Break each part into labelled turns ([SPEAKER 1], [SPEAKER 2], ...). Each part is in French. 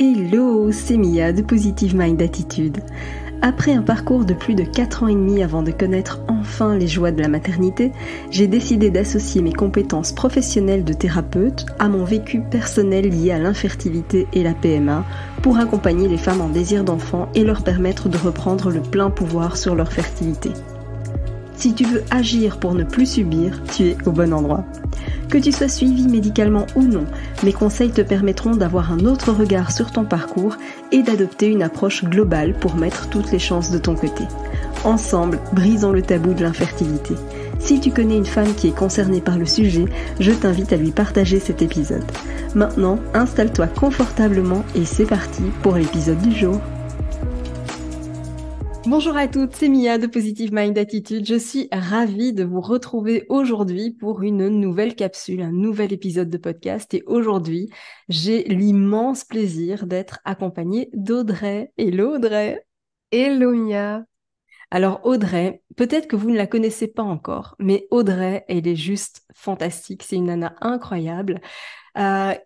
[SPEAKER 1] Hello, c'est Mia de Positive Mind Attitude. Après un parcours de plus de 4 ans et demi avant de connaître enfin les joies de la maternité, j'ai décidé d'associer mes compétences professionnelles de thérapeute à mon vécu personnel lié à l'infertilité et la PMA pour accompagner les femmes en désir d'enfant et leur permettre de reprendre le plein pouvoir sur leur fertilité. Si tu veux agir pour ne plus subir, tu es au bon endroit. Que tu sois suivi médicalement ou non, mes conseils te permettront d'avoir un autre regard sur ton parcours et d'adopter une approche globale pour mettre toutes les chances de ton côté. Ensemble, brisons le tabou de l'infertilité. Si tu connais une femme qui est concernée par le sujet, je t'invite à lui partager cet épisode. Maintenant, installe-toi confortablement et c'est parti pour l'épisode du jour. Bonjour à toutes, c'est Mia de Positive Mind Attitude. Je suis ravie de vous retrouver aujourd'hui pour une nouvelle capsule, un nouvel épisode de podcast. Et aujourd'hui, j'ai l'immense plaisir d'être accompagnée d'Audrey. Hello Audrey.
[SPEAKER 2] Hello Mia.
[SPEAKER 1] Alors Audrey, peut-être que vous ne la connaissez pas encore, mais Audrey, elle est juste fantastique. C'est une nana incroyable.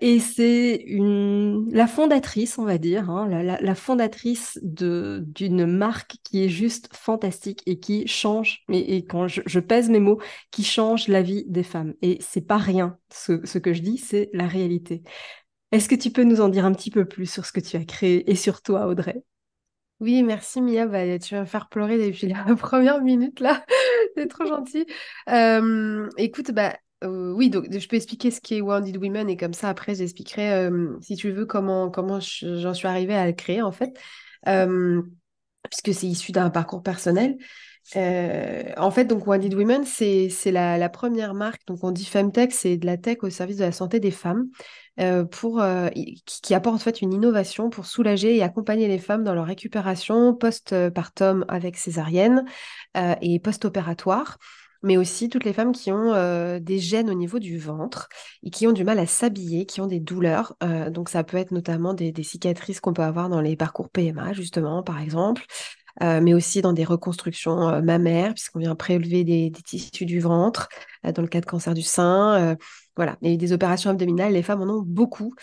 [SPEAKER 1] Et c'est la fondatrice, on va dire, hein, la fondatrice d'une marque qui est juste fantastique et qui change, et quand je pèse mes mots, qui change la vie des femmes. Et c'est pas rien, ce que je dis, c'est la réalité. Est-ce que tu peux nous en dire un petit peu plus sur ce que tu as créé et sur toi, Audrey?
[SPEAKER 2] Oui, merci Mia. Tu vas me faire pleurer depuis la première minute là. C'est trop gentil. Écoute, oui, donc je peux expliquer ce qu'est Wounded Women et comme ça après j'expliquerai, si tu veux, comment j'en suis arrivée à le créer en fait. Euh, Puisque c'est issu d'un parcours personnel. En fait, donc Wounded Women, c'est la première marque. Donc on dit Femtech, c'est de la tech au service de la santé des femmes, qui apporte en fait une innovation pour soulager et accompagner les femmes dans leur récupération post-partum avec césarienne et post-opératoire, mais aussi toutes les femmes qui ont des gènes au niveau du ventre et qui ont du mal à s'habiller, qui ont des douleurs. Donc ça peut être notamment des cicatrices qu'on peut avoir dans les parcours PMA, justement, par exemple, mais aussi dans des reconstructions mammaires, puisqu'on vient prélever des tissus du ventre, dans le cas de cancer du sein. Voilà, et des opérations abdominales, les femmes en ont beaucoup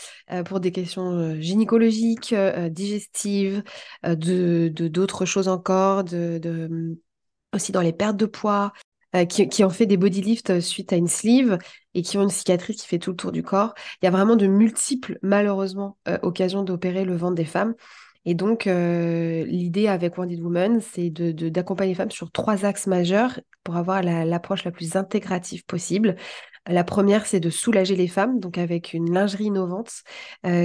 [SPEAKER 2] pour des questions gynécologiques, digestives, d'autres choses encore, aussi dans les pertes de poids, qui ont fait des body lifts suite à une sleeve et qui ont une cicatrice qui fait tout le tour du corps. Il y a vraiment de multiples, malheureusement, occasions d'opérer le ventre des femmes. Et donc, l'idée avec Wounded Woman, c'est d'accompagner les femmes sur 3 axes majeurs pour avoir l'approche la plus intégrative possible. La première, c'est de soulager les femmes, donc avec une lingerie innovante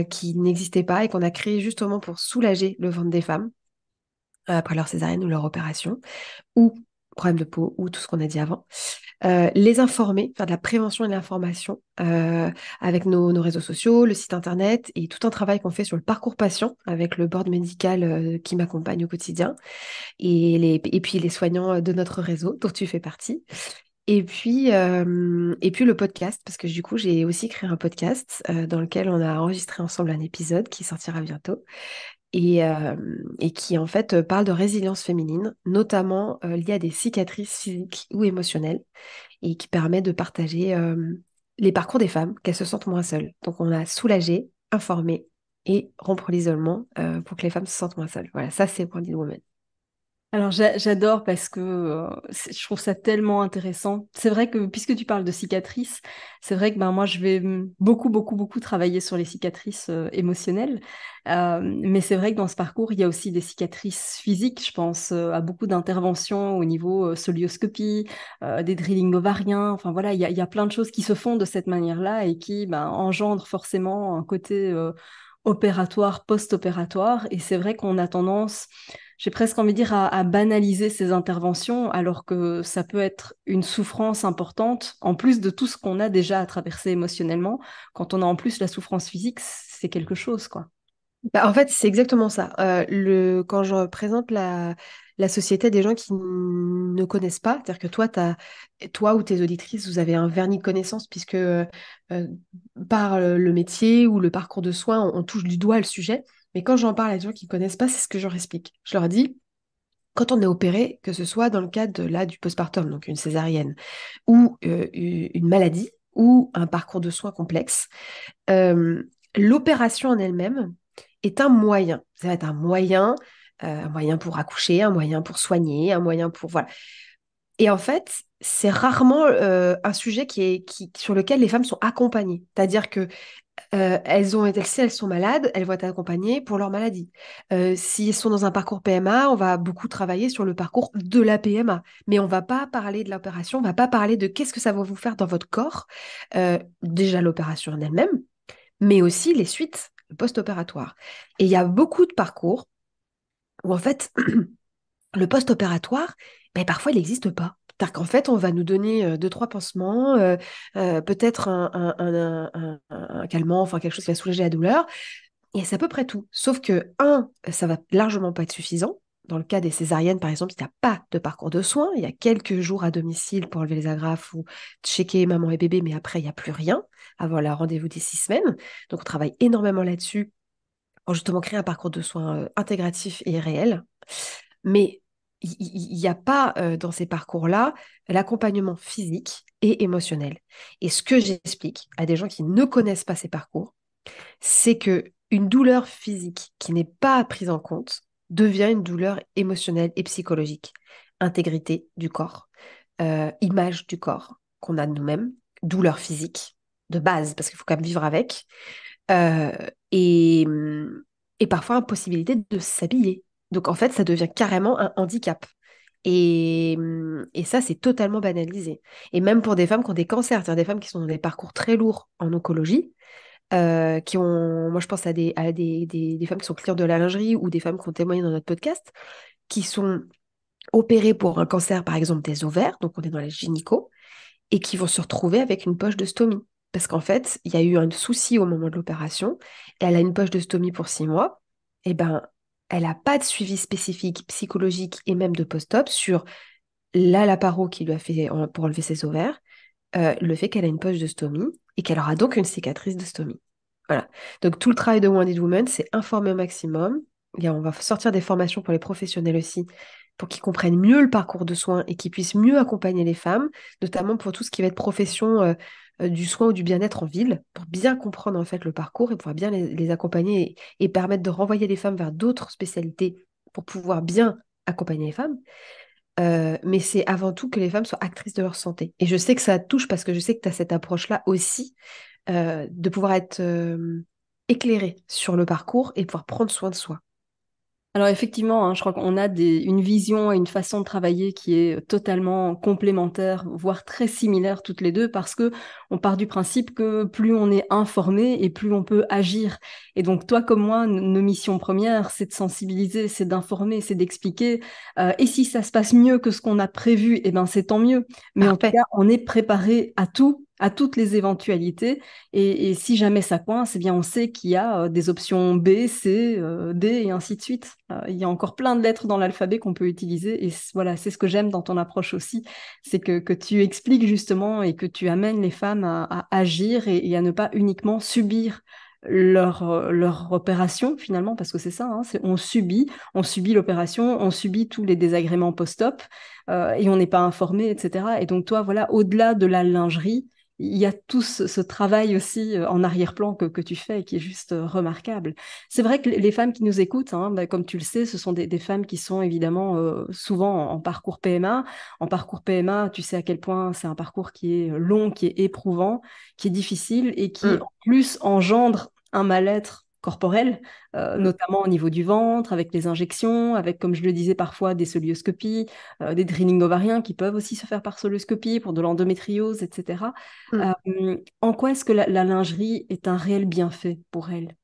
[SPEAKER 2] qui n'existait pas et qu'on a créée justement pour soulager le ventre des femmes après leur césarienne ou leur opération, ou problème de peau, ou tout ce qu'on a dit avant. Les informer, faire de la prévention et de l'information avec nos réseaux sociaux, le site internet et tout un travail qu'on fait sur le parcours patient avec le board médical qui m'accompagne au quotidien et puis les soignants de notre réseau dont tu fais partie. Et puis le podcast, parce que du coup, j'ai aussi créé un podcast dans lequel on a enregistré ensemble un épisode qui sortira bientôt et qui en fait parle de résilience féminine, notamment liée à des cicatrices physiques ou émotionnelles, et qui permet de partager les parcours des femmes, qu'elles se sentent moins seules. Donc on a soulagé, informé et rompre l'isolement pour que les femmes se sentent moins seules. Voilà, ça c'est Wounded Woman.
[SPEAKER 1] Alors j'adore parce que je trouve ça tellement intéressant. C'est vrai que puisque tu parles de cicatrices, c'est vrai que moi je vais beaucoup travailler sur les cicatrices émotionnelles. Mais c'est vrai que dans ce parcours, il y a aussi des cicatrices physiques. Je pense à beaucoup d'interventions au niveau scolioscopie, des drillings ovariens. Enfin voilà, il y a plein de choses qui se font de cette manière-là et qui engendrent forcément un côté opératoire, post-opératoire. Et c'est vrai qu'on a tendance, j'ai presque envie de dire, à banaliser ces interventions, alors que ça peut être une souffrance importante, en plus de tout ce qu'on a déjà à traverser émotionnellement. Quand on a en plus la souffrance physique, c'est quelque chose, quoi.
[SPEAKER 2] En fait, c'est exactement ça. Quand je présente la société à des gens qui ne connaissent pas, c'est-à-dire que toi ou tes auditrices, vous avez un vernis de connaissance puisque par le métier ou le parcours de soins, on touche du doigt le sujet. Mais quand j'en parle à des gens qui ne connaissent pas, c'est ce que je leur explique. Je leur dis, quand on est opéré, que ce soit dans le cadre du postpartum, donc une césarienne, ou une maladie, ou un parcours de soins complexe, l'opération en elle-même est un moyen. Ça va être un moyen pour accoucher, un moyen pour soigner, un moyen pour... Voilà. Et en fait, c'est rarement un sujet sur lequel les femmes sont accompagnées. C'est-à-dire que si elles sont malades, elles vont être accompagnées pour leur maladie. Si elles sont dans un parcours PMA, on va beaucoup travailler sur le parcours de la PMA. Mais on va pas parler de l'opération, on va pas parler de qu'est-ce que ça va vous faire dans votre corps. Déjà l'opération en elle-même, mais aussi les suites post-opératoires. Et il y a beaucoup de parcours où en fait, le post-opératoire, ben, parfois il n'existe pas. C'est-à-dire qu'en fait, on va nous donner deux, trois pansements, peut-être un calmant, enfin quelque chose qui va soulager la douleur, et c'est à peu près tout. Sauf que, ça va largement pas être suffisant. Dans le cas des césariennes, par exemple, il n'y a pas de parcours de soins, il y a quelques jours à domicile pour enlever les agrafes ou checker maman et bébé, mais après, il n'y a plus rien avant le rendez-vous des 6 semaines. Donc, on travaille énormément là-dessus pour justement créer un parcours de soins intégratif et réel. Mais il n'y a pas dans ces parcours-là l'accompagnement physique et émotionnel. Et ce que j'explique à des gens qui ne connaissent pas ces parcours, c'est que une douleur physique qui n'est pas prise en compte devient une douleur émotionnelle et psychologique. Intégrité du corps, image du corps qu'on a de nous-mêmes, douleur physique de base, parce qu'il faut quand même vivre avec, euh, et, et parfois impossibilité de s'habiller. Donc en fait, ça devient carrément un handicap. Et ça, c'est totalement banalisé. Et même pour des femmes qui ont des cancers, c'est-à-dire des femmes qui sont dans des parcours très lourds en oncologie, moi je pense à des femmes qui sont clientes de la lingerie ou des femmes qui ont témoigné dans notre podcast, qui sont opérées pour un cancer, par exemple, des ovaires, donc on est dans la gynéco, et qui vont se retrouver avec une poche de stomie. Parce qu'en fait, il y a eu un souci au moment de l'opération, et elle a une poche de stomie pour 6 mois, et ben, elle n'a pas de suivi spécifique psychologique et même de post-op sur la laparo qui lui a fait pour enlever ses ovaires, le fait qu'elle a une poche de stomie et qu'elle aura donc une cicatrice de stomie. Voilà. Donc tout le travail de Wounded Woman, c'est informer au maximum. Et on va sortir des formations pour les professionnels aussi, pour qu'ils comprennent mieux le parcours de soins et qu'ils puissent mieux accompagner les femmes, notamment pour tout ce qui va être profession du soin ou du bien-être en ville, pour bien comprendre en fait le parcours et pouvoir bien les accompagner et permettre de renvoyer les femmes vers d'autres spécialités pour pouvoir bien accompagner les femmes. Mais c'est avant tout que les femmes soient actrices de leur santé. Et je sais que ça touche parce que je sais que tu as cette approche-là aussi, de pouvoir être éclairée sur le parcours et pouvoir prendre soin de soi.
[SPEAKER 1] Alors effectivement, hein, je crois qu'on a une vision et une façon de travailler qui est totalement complémentaire, voire très similaire toutes les deux, parce que on part du principe que plus on est informé et plus on peut agir. Et donc toi comme moi, nos missions premières, c'est de sensibiliser, c'est d'informer, c'est d'expliquer. Et si ça se passe mieux que ce qu'on a prévu, eh ben c'est tant mieux. Mais en tout
[SPEAKER 2] Parfait.
[SPEAKER 1] cas, on est préparé à tout, à toutes les éventualités. Et si jamais ça coince, eh bien on sait qu'il y a des options B, C, D et ainsi de suite. Il y a encore plein de lettres dans l'alphabet qu'on peut utiliser. Et voilà, c'est ce que j'aime dans ton approche aussi, c'est que tu expliques justement et que tu amènes les femmes à agir et à ne pas uniquement subir leur opération finalement, parce que c'est ça, hein, on subit l'opération, on subit tous les désagréments post-op et on n'est pas informé, etc. Et donc toi, voilà, au-delà de la lingerie, il y a tout ce travail aussi en arrière-plan que tu fais et qui est juste remarquable. C'est vrai que les femmes qui nous écoutent, hein, bah, comme tu le sais, ce sont des femmes qui sont évidemment souvent en parcours PMA. En parcours PMA, tu sais à quel point c'est un parcours qui est long, qui est éprouvant, qui est difficile et qui
[SPEAKER 2] Mm,
[SPEAKER 1] en plus engendre un mal-être corporel,
[SPEAKER 2] mm.
[SPEAKER 1] notamment au niveau du ventre, avec les injections, avec, comme je le disais parfois, des solioscopies, des drillings ovariens qui peuvent aussi se faire par solioscopie pour de l'endométriose, etc.
[SPEAKER 2] Mm.
[SPEAKER 1] En quoi est-ce que la lingerie est un réel bienfait pour elle?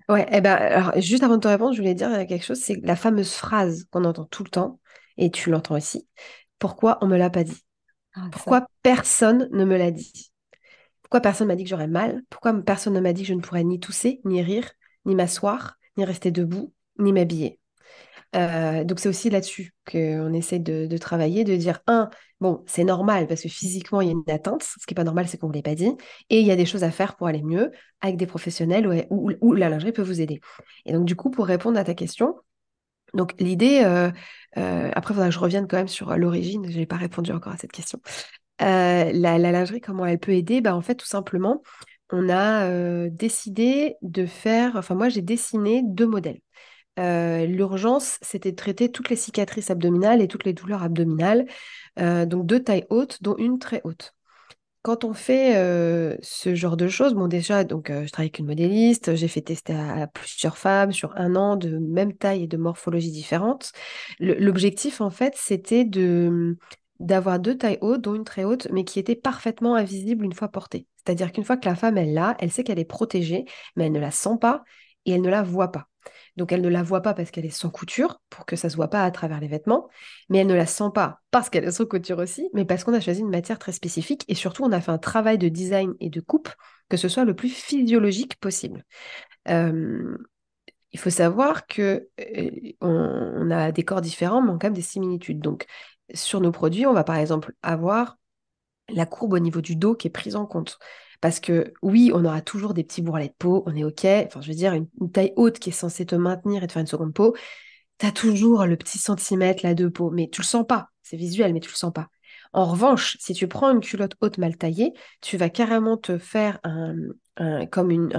[SPEAKER 2] Ouais, eh ben, alors, juste avant de te répondre, je voulais dire quelque chose, c'est la fameuse phrase qu'on entend tout le temps, et tu l'entends aussi. Pourquoi on me l'a pas dit?
[SPEAKER 1] Ah, ça.
[SPEAKER 2] Pourquoi personne ne me l'a dit? Pourquoi personne m'a dit que j'aurais mal? Pourquoi personne ne m'a dit que je ne pourrais ni tousser, ni rire, ni m'asseoir, ni rester debout, ni m'habiller? Donc c'est aussi là-dessus qu'on essaie de travailler, de dire, bon, c'est normal parce que physiquement, il y a une atteinte. Ce qui n'est pas normal, c'est qu'on ne l'ait pas dit. Et il y a des choses à faire pour aller mieux avec des professionnels où la lingerie peut vous aider. Et donc du coup, pour répondre à ta question, donc l'idée, après, il faudra que je revienne quand même sur l'origine, je n'ai pas répondu encore à cette question. La lingerie, comment elle peut aider? Bah, en fait, tout simplement, on a décidé de faire, enfin moi j'ai dessiné deux modèles. L'urgence, c'était de traiter toutes les cicatrices abdominales et toutes les douleurs abdominales, donc deux tailles hautes, dont une très haute. Quand on fait ce genre de choses, bon déjà, donc je travaille avec une modéliste, j'ai fait tester à plusieurs femmes sur un an de même taille et de morphologie différentes. L'objectif, en fait, c'était d'avoir deux tailles hautes, dont une très haute, mais qui était parfaitement invisible une fois portée. C'est-à-dire qu'une fois que la femme, elle l'a, elle sait qu'elle est protégée, mais elle ne la sent pas et elle ne la voit pas. Donc elle ne la voit pas parce qu'elle est sans couture, pour que ça ne se voit pas à travers les vêtements, mais elle ne la sent pas parce qu'elle est sans couture aussi, mais parce qu'on a choisi une matière très spécifique et surtout on a fait un travail de design et de coupe que ce soit le plus physiologique possible. Euh, il faut savoir que on a des corps différents, mais on a quand même des similitudes. Donc sur nos produits, on va par exemple avoir la courbe au niveau du dos qui est prise en compte. Parce que oui, on aura toujours des petits bourrelets de peau, on est OK. Enfin, je veux dire, une taille haute qui est censée te maintenir et te faire une seconde peau, t'as toujours le petit centimètre là de peau, mais tu le sens pas. C'est visuel, mais tu le sens pas. En revanche, si tu prends une culotte haute mal taillée, tu vas carrément te faire un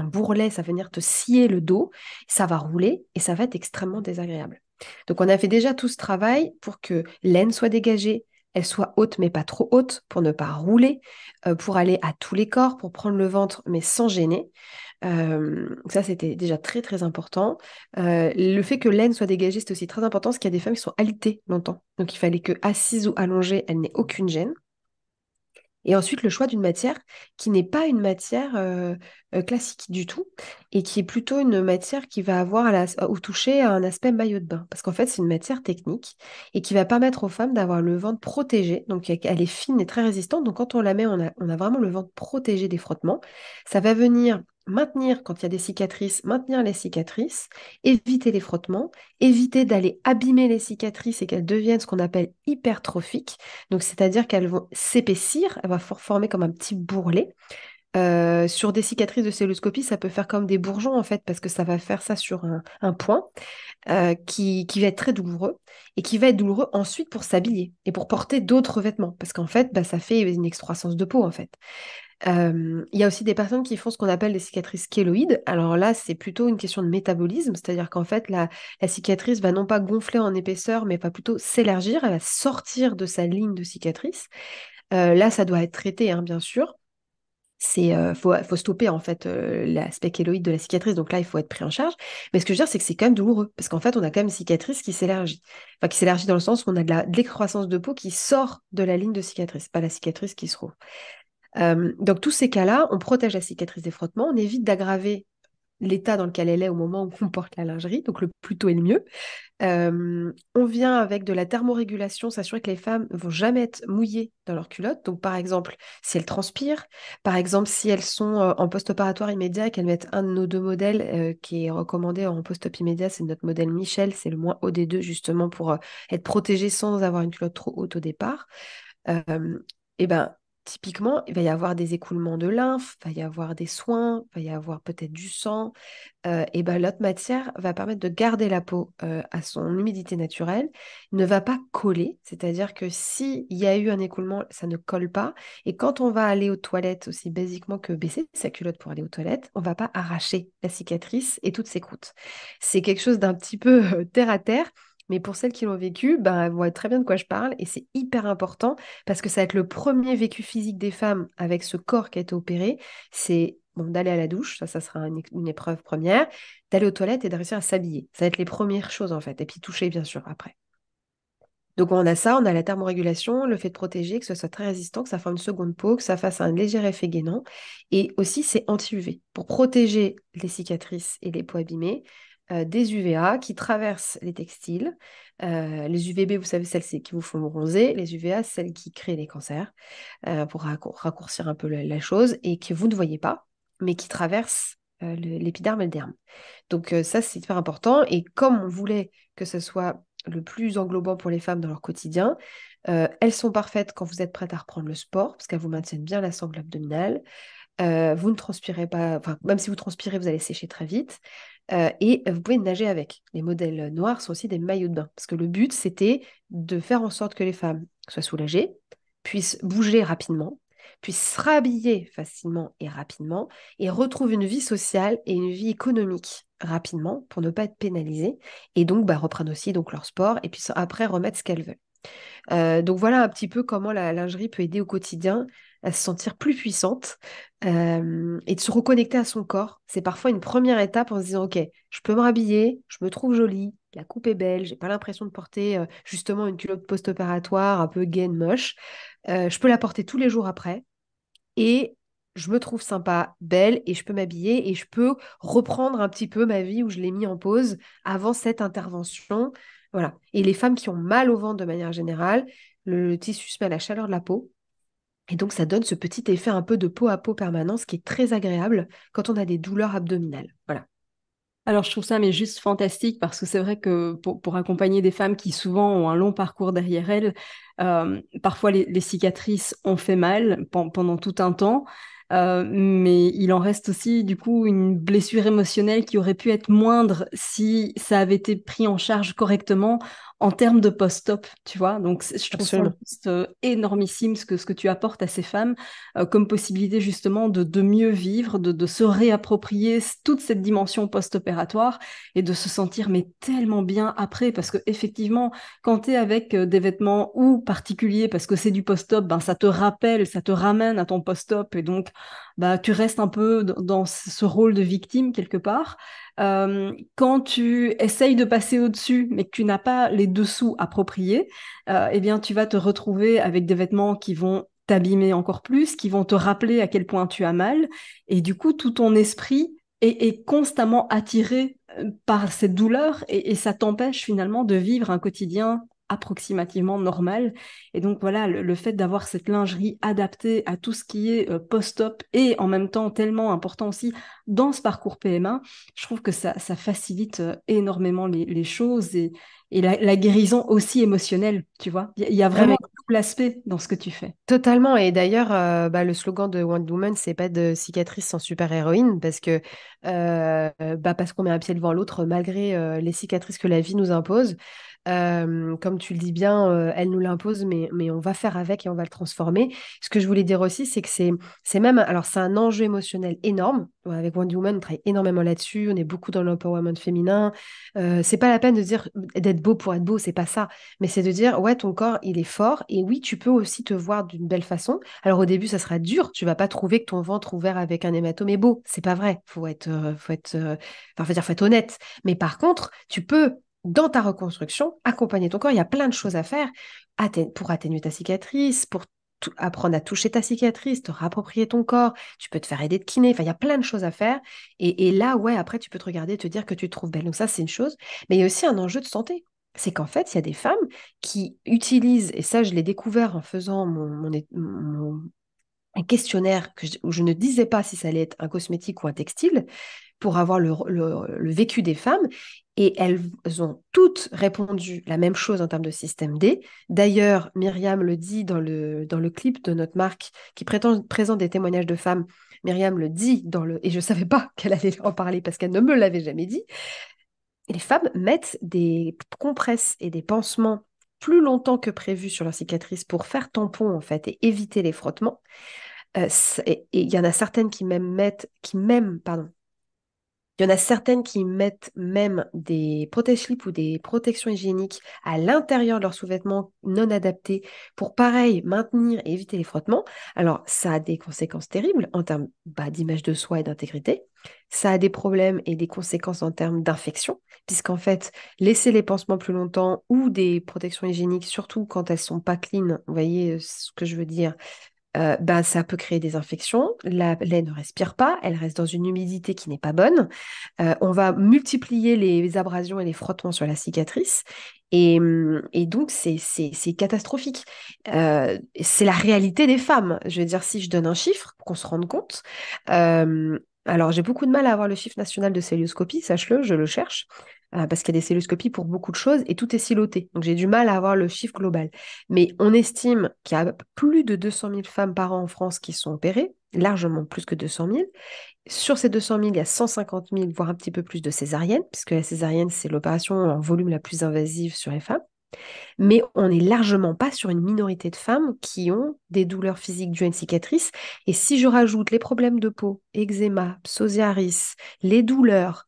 [SPEAKER 2] bourrelet, ça va venir te scier le dos, ça va rouler et ça va être extrêmement désagréable. Donc on a fait déjà tout ce travail pour que l'aine soit dégagée, elle soit haute mais pas trop haute, pour ne pas rouler, pour aller à tous les corps, pour prendre le ventre mais sans gêner. Ça, c'était déjà très très important. Le fait que l'aine soit dégagée, c'est aussi très important parce qu'il y a des femmes qui sont alitées longtemps. Donc il fallait que assise ou allongée, elle n'ait aucune gêne. Et ensuite, le choix d'une matière qui n'est pas une matière classique du tout et qui est plutôt une matière qui va avoir ou toucher à un aspect maillot de bain. Parce qu'en fait, c'est une matière technique et qui va permettre aux femmes d'avoir le ventre protégé. Donc, elle est fine et très résistante. Donc, quand on la met, on a vraiment le ventre protégé des frottements. Ça va venir maintenir, quand il y a des cicatrices, maintenir les cicatrices, éviter les frottements, éviter d'aller abîmer les cicatrices et qu'elles deviennent ce qu'on appelle hypertrophiques. Donc, c'est-à-dire qu'elles vont s'épaissir, elles vont former comme un petit bourrelet. Sur des cicatrices de celluloscopie, ça peut faire comme des bourgeons en fait, parce que ça va faire ça sur un point qui va être très douloureux et qui va être douloureux ensuite pour s'habiller et pour porter d'autres vêtements, parce qu'en fait, bah, ça fait une excroissance de peau en fait. Il y a aussi des personnes qui font ce qu'on appelle des cicatrices kéloïdes. Alors là, c'est plutôt une question de métabolisme, c'est-à-dire qu'en fait, la cicatrice va non pas gonfler en épaisseur, mais va plutôt s'élargir, elle va sortir de sa ligne de cicatrice. Là, ça doit être traité, hein, bien sûr. Faut stopper en fait l'aspect kéloïde de la cicatrice, donc là il faut être pris en charge. Mais ce que je veux dire, c'est que c'est quand même douloureux parce qu'en fait on a quand même une cicatrice qui s'élargit. Enfin, qui s'élargit dans le sens où on a de l'excroissance de peau qui sort de la ligne de cicatrice, pas la cicatrice qui se trouve. Donc, tous ces cas-là, on protège la cicatrice des frottements, on évite d'aggraver l'état dans lequel elle est au moment où on porte la lingerie, donc le plus tôt est le mieux. On vient avec de la thermorégulation, s'assurer que les femmes ne vont jamais être mouillées dans leur culotte. Donc, par exemple, si elles transpirent, par exemple, si elles sont en post-opératoire immédiat et qu'elles mettent un de nos deux modèles qui est recommandé en post-op immédiat, c'est notre modèle Michel, c'est le moins haut des deux, justement, pour être protégée sans avoir une culotte trop haute au départ. Euh, et ben, typiquement, il va y avoir des écoulements de lymphe, il va y avoir des soins, il va y avoir peut-être du sang. Et ben, l'autre matière va permettre de garder la peau à son humidité naturelle, ne va pas coller, c'est-à-dire que s'il y a eu un écoulement, ça ne colle pas. Et quand on va aller aux toilettes, aussi basiquement que baisser sa culotte pour aller aux toilettes, on va pas arracher la cicatrice et toutes ses croûtes. C'est quelque chose d'un petit peu terre à terre. Mais pour celles qui l'ont vécu, ben, elles voient très bien de quoi je parle et c'est hyper important parce que ça va être le premier vécu physique des femmes avec ce corps qui a été opéré. C'est bon, d'aller à la douche, ça sera une épreuve première, d'aller aux toilettes et de réussir à s'habiller. Ça va être les premières choses en fait. Et puis toucher, bien sûr, après. Donc on a ça, on a la thermorégulation, le fait de protéger, que ce soit très résistant, que ça fasse une seconde peau, que ça fasse un léger effet gainant. Et aussi, c'est anti-UV pour protéger les cicatrices et les peaux abîmées des UVA qui traversent les textiles. Les UVB, vous savez, celles qui vous font bronzer. Les UVA, celles qui créent les cancers, pour raccourcir un peu la chose, et que vous ne voyez pas, mais qui traversent l'épiderme et le derme. Donc ça, c'est hyper important. Et comme on voulait que ce soit le plus englobant pour les femmes dans leur quotidien, elles sont parfaites quand vous êtes prête à reprendre le sport, parce qu'elles vous maintiennent bien la sangle abdominale. Vous ne transpirez pas, enfin, même si vous transpirez, vous allez sécher très vite. Et vous pouvez nager avec. Les modèles noirs sont aussi des maillots de bain, parce que le but, c'était de faire en sorte que les femmes soient soulagées, puissent bouger rapidement, puissent se rhabiller facilement et rapidement et retrouvent une vie sociale et une vie économique rapidement pour ne pas être pénalisées et donc reprennent aussi donc leur sport et puis après remettre ce qu'elles veulent. Donc voilà un petit peu comment la lingerie peut aider au quotidien à se sentir plus puissante et de se reconnecter à son corps. C'est parfois une première étape en se disant, OK, je peux me rhabiller, je me trouve jolie, la coupe est belle, j'ai pas l'impression de porter justement une culotte post-opératoire un peu gaine, moche. Je peux la porter tous les jours après et je me trouve sympa, belle et je peux m'habiller et je peux reprendre un petit peu ma vie où je l'ai mis en pause avant cette intervention. Voilà. Et les femmes qui ont mal au ventre de manière générale, le tissu se met à la chaleur de la peau. Et donc, ça donne ce petit effet un peu de peau à peau permanent, ce qui est très agréable quand on a des douleurs abdominales. Voilà.
[SPEAKER 1] Alors, je trouve ça mais juste fantastique parce que c'est vrai que pour accompagner des femmes qui souvent ont un long parcours derrière elles, parfois les cicatrices ont fait mal pendant tout un temps, mais il en reste aussi du coup une blessure émotionnelle qui aurait pu être moindre si ça avait été pris en charge correctement en termes de post-op, tu vois. Donc, je trouve ça
[SPEAKER 2] Absolument.
[SPEAKER 1] juste énormissime ce que tu apportes à ces femmes comme possibilité justement de mieux vivre, de se réapproprier toute cette dimension post-opératoire et de se sentir mais tellement bien après parce que effectivement quand tu es avec des vêtements ou particuliers parce que c'est du post-op, ben, ça te rappelle, ça te ramène à ton post-op et donc bah, tu restes un peu dans ce rôle de victime quelque part. Quand tu essayes de passer au-dessus mais que tu n'as pas les dessous appropriés, eh bien tu vas te retrouver avec des vêtements qui vont t'abîmer encore plus, qui vont te rappeler à quel point tu as mal. Et du coup, tout ton esprit est constamment attiré par cette douleur et ça t'empêche finalement de vivre un quotidien approximativement normal. Et donc voilà, le fait d'avoir cette lingerie adaptée à tout ce qui est post-op et en même temps tellement important aussi dans ce parcours PMA, je trouve que ça facilite énormément les choses et la guérison aussi émotionnelle, tu vois. Il y a
[SPEAKER 2] Ah,
[SPEAKER 1] vraiment
[SPEAKER 2] mais
[SPEAKER 1] tout l'aspect dans ce que tu fais.
[SPEAKER 2] totalement. Et d'ailleurs, le slogan de Wonder Woman, c'est pas de cicatrice sans super-héroïne, parce que parce qu'on met un pied devant l'autre malgré les cicatrices que la vie nous impose. Comme tu le dis bien, elle nous l'impose, mais on va faire avec et on va le transformer. Ce que je voulais dire aussi, c'est que c'est même, alors c'est un enjeu émotionnel énorme. Ouais, avec Wonder Woman, on travaille énormément là-dessus. On est beaucoup dans l'empowerment féminin. C'est pas la peine de dire d'être beau pour être beau, c'est pas ça. Mais c'est de dire, ouais, ton corps, il est fort. Et oui, tu peux aussi te voir d'une belle façon. Alors au début, ça sera dur. Tu vas pas trouver que ton ventre ouvert avec un hématome est beau. C'est pas vrai. Faut être honnête. Mais par contre, tu peux, dans ta reconstruction, accompagner ton corps. Il y a plein de choses à faire pour atténuer ta cicatrice, pour apprendre à toucher ta cicatrice, te rapproprier ton corps. Tu peux te faire aider de kiné. Enfin, il y a plein de choses à faire. Et là, ouais, après, tu peux te regarder et te dire que tu te trouves belle. Donc ça, c'est une chose. Mais il y a aussi un enjeu de santé. C'est qu'en fait, il y a des femmes qui utilisent, et ça, je l'ai découvert en faisant un questionnaire où je ne disais pas si ça allait être un cosmétique ou un textile, pour avoir le vécu des femmes. Et elles ont toutes répondu la même chose en termes de système D. D'ailleurs, Myriam le dit dans le clip de notre marque qui présente des témoignages de femmes. Myriam le dit et je ne savais pas qu'elle allait en parler parce qu'elle ne me l'avait jamais dit. Et les femmes mettent des compresses et des pansements plus longtemps que prévu sur leur cicatrice pour faire tampon en fait et éviter les frottements. Et il y en a certaines pardon, il y en a certaines qui mettent même des protège-slips ou des protections hygiéniques à l'intérieur de leurs sous-vêtements non adaptés pour, pareil, maintenir et éviter les frottements. Alors, ça a des conséquences terribles en termes d'image de soi et d'intégrité. Ça a des problèmes et des conséquences en termes d'infection, puisqu'en fait, laisser les pansements plus longtemps ou des protections hygiéniques, surtout quand elles sont pas clean, vous voyez ce que je veux dire, ça peut créer des infections. La laine ne respire pas, elle reste dans une humidité qui n'est pas bonne. On va multiplier les abrasions et les frottements sur la cicatrice. Et donc, c'est catastrophique. C'est la réalité des femmes. Je veux dire, si je donne un chiffre, pour qu'on se rende compte. Alors, j'ai beaucoup de mal à avoir le chiffre national de cœlioscopie, sache-le, je le cherche, parce qu'il y a des cœlioscopies pour beaucoup de choses et tout est siloté. Donc, j'ai du mal à avoir le chiffre global. Mais on estime qu'il y a plus de 200 000 femmes par an en France qui sont opérées, largement plus que 200 000. Sur ces 200 000, il y a 150 000, voire un petit peu plus de césariennes, puisque la césarienne, c'est l'opération en volume la plus invasive sur les femmes. Mais on n'est largement pas sur une minorité de femmes qui ont des douleurs physiques dues à une cicatrice. Et si je rajoute les problèmes de peau, eczéma, psoriasis, les douleurs,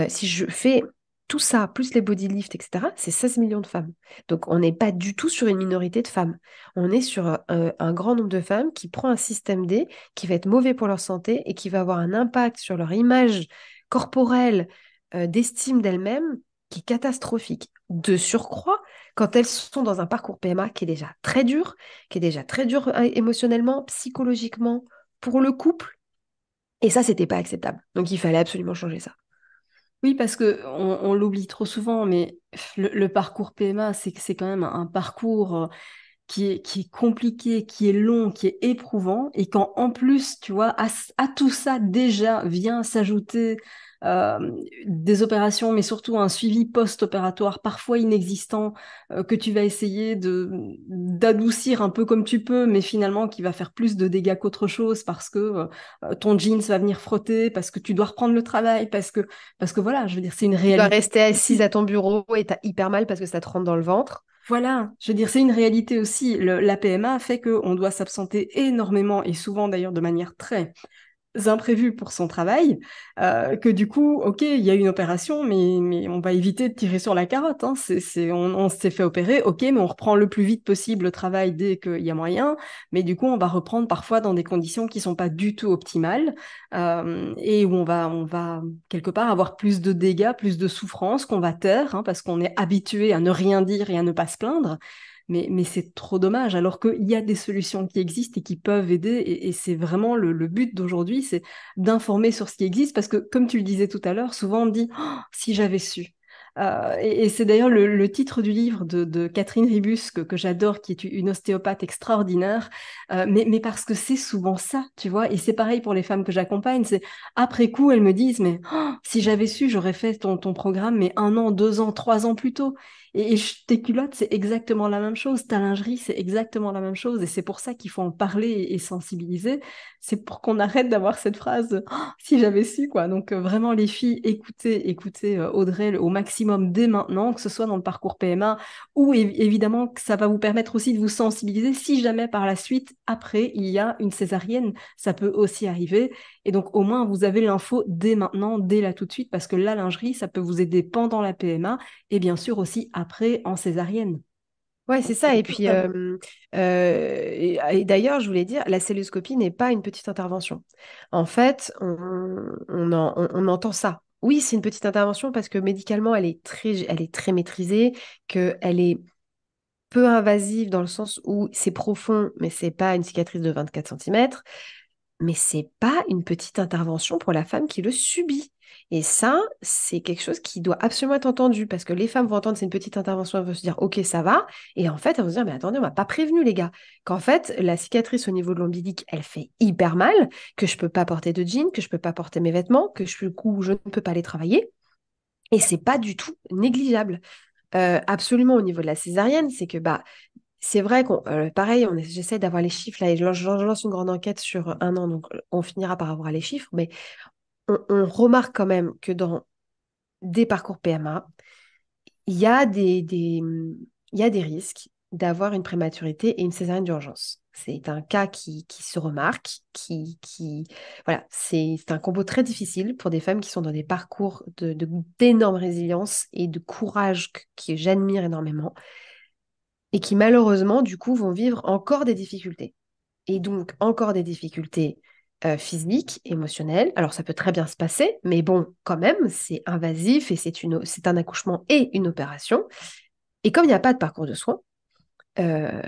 [SPEAKER 2] si je fais tout ça, plus les body lift, etc., c'est 16 millions de femmes. Donc on n'est pas du tout sur une minorité de femmes. On est sur un grand nombre de femmes qui prend un système D qui va être mauvais pour leur santé et qui va avoir un impact sur leur image corporelle, d'estime d'elles-mêmes, qui est catastrophique. De surcroît, quand elles sont dans un parcours PMA qui est déjà très dur émotionnellement, psychologiquement, pour le couple. Et ça, c'était pas acceptable. Donc, il fallait absolument changer ça.
[SPEAKER 1] Oui, parce que on l'oublie trop souvent, mais le parcours PMA, c'est quand même un parcours qui est compliqué, qui est long, qui est éprouvant, et quand en plus, tu vois, à tout ça déjà vient s'ajouter euh, des opérations, mais surtout un suivi post-opératoire parfois inexistant, que tu vas essayer d'adoucir un peu comme tu peux, mais finalement qui va faire plus de dégâts qu'autre chose parce que ton jeans va venir frotter, parce que tu dois reprendre le travail, parce que voilà, je veux dire, c'est une
[SPEAKER 2] Tu dois
[SPEAKER 1] réalité
[SPEAKER 2] rester assise
[SPEAKER 1] aussi.
[SPEAKER 2] à ton bureau et t'as hyper mal parce que ça te rentre dans le ventre.
[SPEAKER 1] Voilà, je veux dire, c'est une réalité aussi. La PMA fait qu'on doit s'absenter énormément et souvent d'ailleurs de manière très imprévu pour son travail, que du coup, ok, il y a une opération, mais on va éviter de tirer sur la carotte. Hein. On s'est fait opérer, ok, mais on reprend le plus vite possible le travail dès qu'il y a moyen. Mais du coup, on va reprendre parfois dans des conditions qui sont pas du tout optimales et où on va quelque part avoir plus de dégâts, plus de souffrances qu'on va taire, hein, parce qu'on est habitué à ne rien dire et à ne pas se plaindre. Mais c'est trop dommage, alors qu'il y a des solutions qui existent et qui peuvent aider. Et c'est vraiment le but d'aujourd'hui, c'est d'informer sur ce qui existe. Parce que, comme tu le disais tout à l'heure, souvent on me dit oh, si j'avais su. Et c'est d'ailleurs le titre du livre de Catherine Ribus que j'adore, qui est une ostéopathe extraordinaire, mais parce que c'est souvent ça, tu vois. Et c'est pareil pour les femmes que j'accompagne. C'est après coup, elles me disent mais oh, si j'avais su, j'aurais fait ton programme, mais 1 an, 2 ans, 3 ans plus tôt. Et tes culottes, c'est exactement la même chose. Ta lingerie, c'est exactement la même chose. Et c'est pour ça qu'il faut en parler et sensibiliser. C'est pour qu'on arrête d'avoir cette phrase oh, si j'avais su, quoi. Donc, vraiment, les filles, écoutez Audrey au maximum dès maintenant, que ce soit dans le parcours PMA ou évidemment que ça va vous permettre aussi de vous sensibiliser si jamais par la suite, après, il y a une césarienne. Ça peut aussi arriver. Et donc, au moins, vous avez l'info dès maintenant, dès là tout de suite, parce que la lingerie, ça peut vous aider pendant la PMA et bien sûr aussi après en césarienne.
[SPEAKER 2] Ouais, c'est ça.
[SPEAKER 1] C'est
[SPEAKER 2] Et
[SPEAKER 1] tout
[SPEAKER 2] puis,
[SPEAKER 1] ça.
[SPEAKER 2] et d'ailleurs, je voulais dire, la celluloscopie n'est pas une petite intervention. En fait, on entend ça. Oui, c'est une petite intervention parce que médicalement, elle est très maîtrisée, qu'elle est peu invasive dans le sens où c'est profond, mais c'est pas une cicatrice de 24 centimètres. Mais c'est pas une petite intervention pour la femme qui le subit. Et ça, c'est quelque chose qui doit absolument être entendu parce que les femmes vont entendre c'est une petite intervention, elles vont se dire ok, ça va. Et en fait, elles vont se dire mais attendez, on m'a pas prévenu les gars, qu'en fait, la cicatrice au niveau de l'ombilic, elle fait hyper mal, que je peux pas porter de jean, que je peux pas porter mes vêtements, que du coup, je ne peux pas aller travailler. Et c'est pas du tout négligeable. Absolument au niveau de la césarienne, c'est que bah c'est vrai qu'on, pareil, j'essaie d'avoir les chiffres là et je lance une grande enquête sur 1 an, donc on finira par avoir les chiffres, mais on remarque quand même que dans des parcours PMA, il y a il y a des risques d'avoir une prématurité et une césarienne d'urgence. C'est un cas qui se remarque, voilà, c'est un combo très difficile pour des femmes qui sont dans des parcours d'énorme résilience et de courage que j'admire énormément et qui malheureusement, du coup, vont vivre encore des difficultés. Et donc, encore des difficultés physiques, émotionnelles. Alors, ça peut très bien se passer, mais bon, quand même, c'est invasif et c'est un accouchement et une opération. Et comme il n'y a pas de parcours de soins, euh,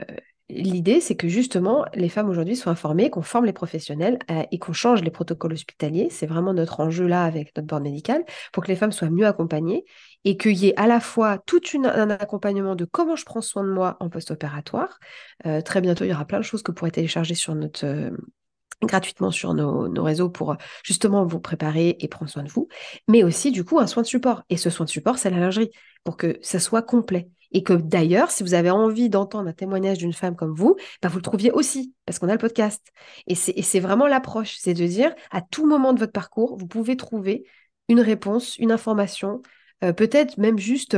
[SPEAKER 2] l'idée, c'est que justement, les femmes aujourd'hui soient informées, qu'on forme les professionnels et qu'on change les protocoles hospitaliers. C'est vraiment notre enjeu là avec notre board médical, pour que les femmes soient mieux accompagnées et qu'il y ait à la fois un accompagnement de comment je prends soin de moi en post-opératoire. Très bientôt, il y aura plein de choses que vous pourrez télécharger sur gratuitement sur nos réseaux pour justement vous préparer et prendre soin de vous, mais aussi du coup un soin de support. Et ce soin de support, c'est la lingerie, pour que ça soit complet. Et que d'ailleurs, si vous avez envie d'entendre un témoignage d'une femme comme vous, bah, vous le trouviez aussi, parce qu'on a le podcast. Et c'est vraiment l'approche, c'est de dire, à tout moment de votre parcours, vous pouvez trouver une réponse, une information, peut-être même juste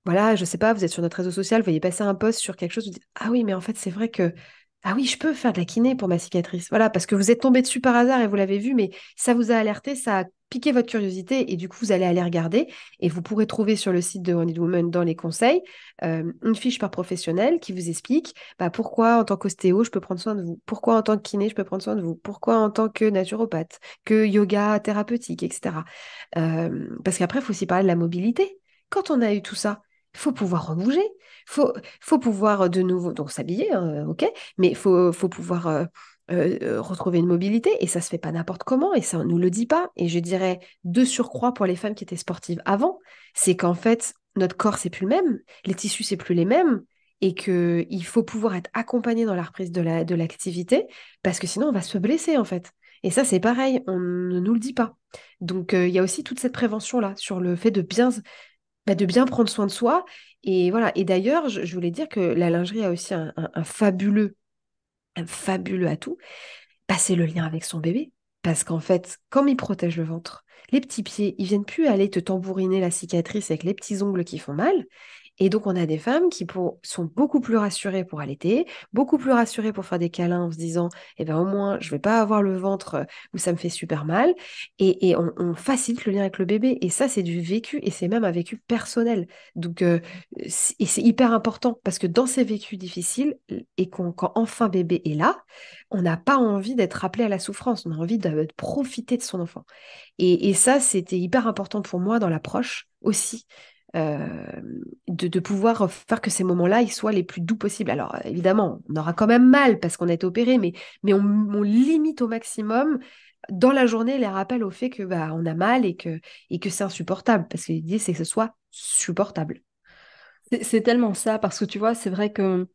[SPEAKER 2] voilà, je sais pas, vous êtes sur notre réseau social, vous voyez passer un post sur quelque chose, vous dites, ah oui, mais en fait, c'est vrai que, ah oui, je peux faire de la kiné pour ma cicatrice. Voilà, parce que vous êtes tombé dessus par hasard et vous l'avez vu, mais ça vous a alerté, ça a piqué votre curiosité et du coup, vous allez aller regarder et vous pourrez trouver sur le site de Wonder Woman dans les conseils une fiche par professionnel qui vous explique bah, pourquoi en tant qu'ostéo, je peux prendre soin de vous, pourquoi en tant que kiné, je peux prendre soin de vous, pourquoi en tant que naturopathe, que yoga thérapeutique, etc. Parce qu'après, il faut aussi parler de la mobilité. Quand on a eu tout ça, il faut pouvoir rebouger, faut pouvoir de nouveau donc s'habiller, hein, ok, mais faut pouvoir retrouver une mobilité et ça se fait pas n'importe comment et ça on nous le dit pas. Et je dirais de surcroît pour les femmes qui étaient sportives avant, c'est qu'en fait notre corps c'est plus le même, les tissus c'est plus les mêmes et que il faut pouvoir être accompagné dans la reprise de l'activité parce que sinon on va se blesser en fait. Et ça c'est pareil, on ne nous le dit pas. Donc il y a aussi toute cette prévention là sur le fait de bien prendre soin de soi. Et voilà. Et d'ailleurs, je voulais dire que la lingerie a aussi un fabuleux atout, bah, c'est le lien avec son bébé. Parce qu'en fait, comme il protège le ventre, les petits pieds, ils viennent plus aller te tambouriner la cicatrice avec les petits ongles qui font mal. Et donc, on a des femmes sont beaucoup plus rassurées pour allaiter, beaucoup plus rassurées pour faire des câlins en se disant, eh ben, au moins, je vais pas avoir le ventre où ça me fait super mal. Et on facilite le lien avec le bébé. Et ça, c'est du vécu et c'est même un vécu personnel. Donc, et c'est hyper important parce que dans ces vécus difficiles et quand enfin bébé est là, on n'a pas envie d'être rappelé à la souffrance. On a envie de profiter de son enfant. Et ça, c'était hyper important pour moi dans l'approche aussi euh, de pouvoir faire que ces moments-là, ils soient les plus doux possibles. Alors, évidemment, on aura quand même mal parce qu'on a été opéré, mais on limite au maximum dans la journée les rappels au fait que bah, on a mal et que c'est insupportable. Parce que l'idée, c'est que ce soit supportable.
[SPEAKER 1] C'est tellement ça, parce que tu vois, c'est vrai que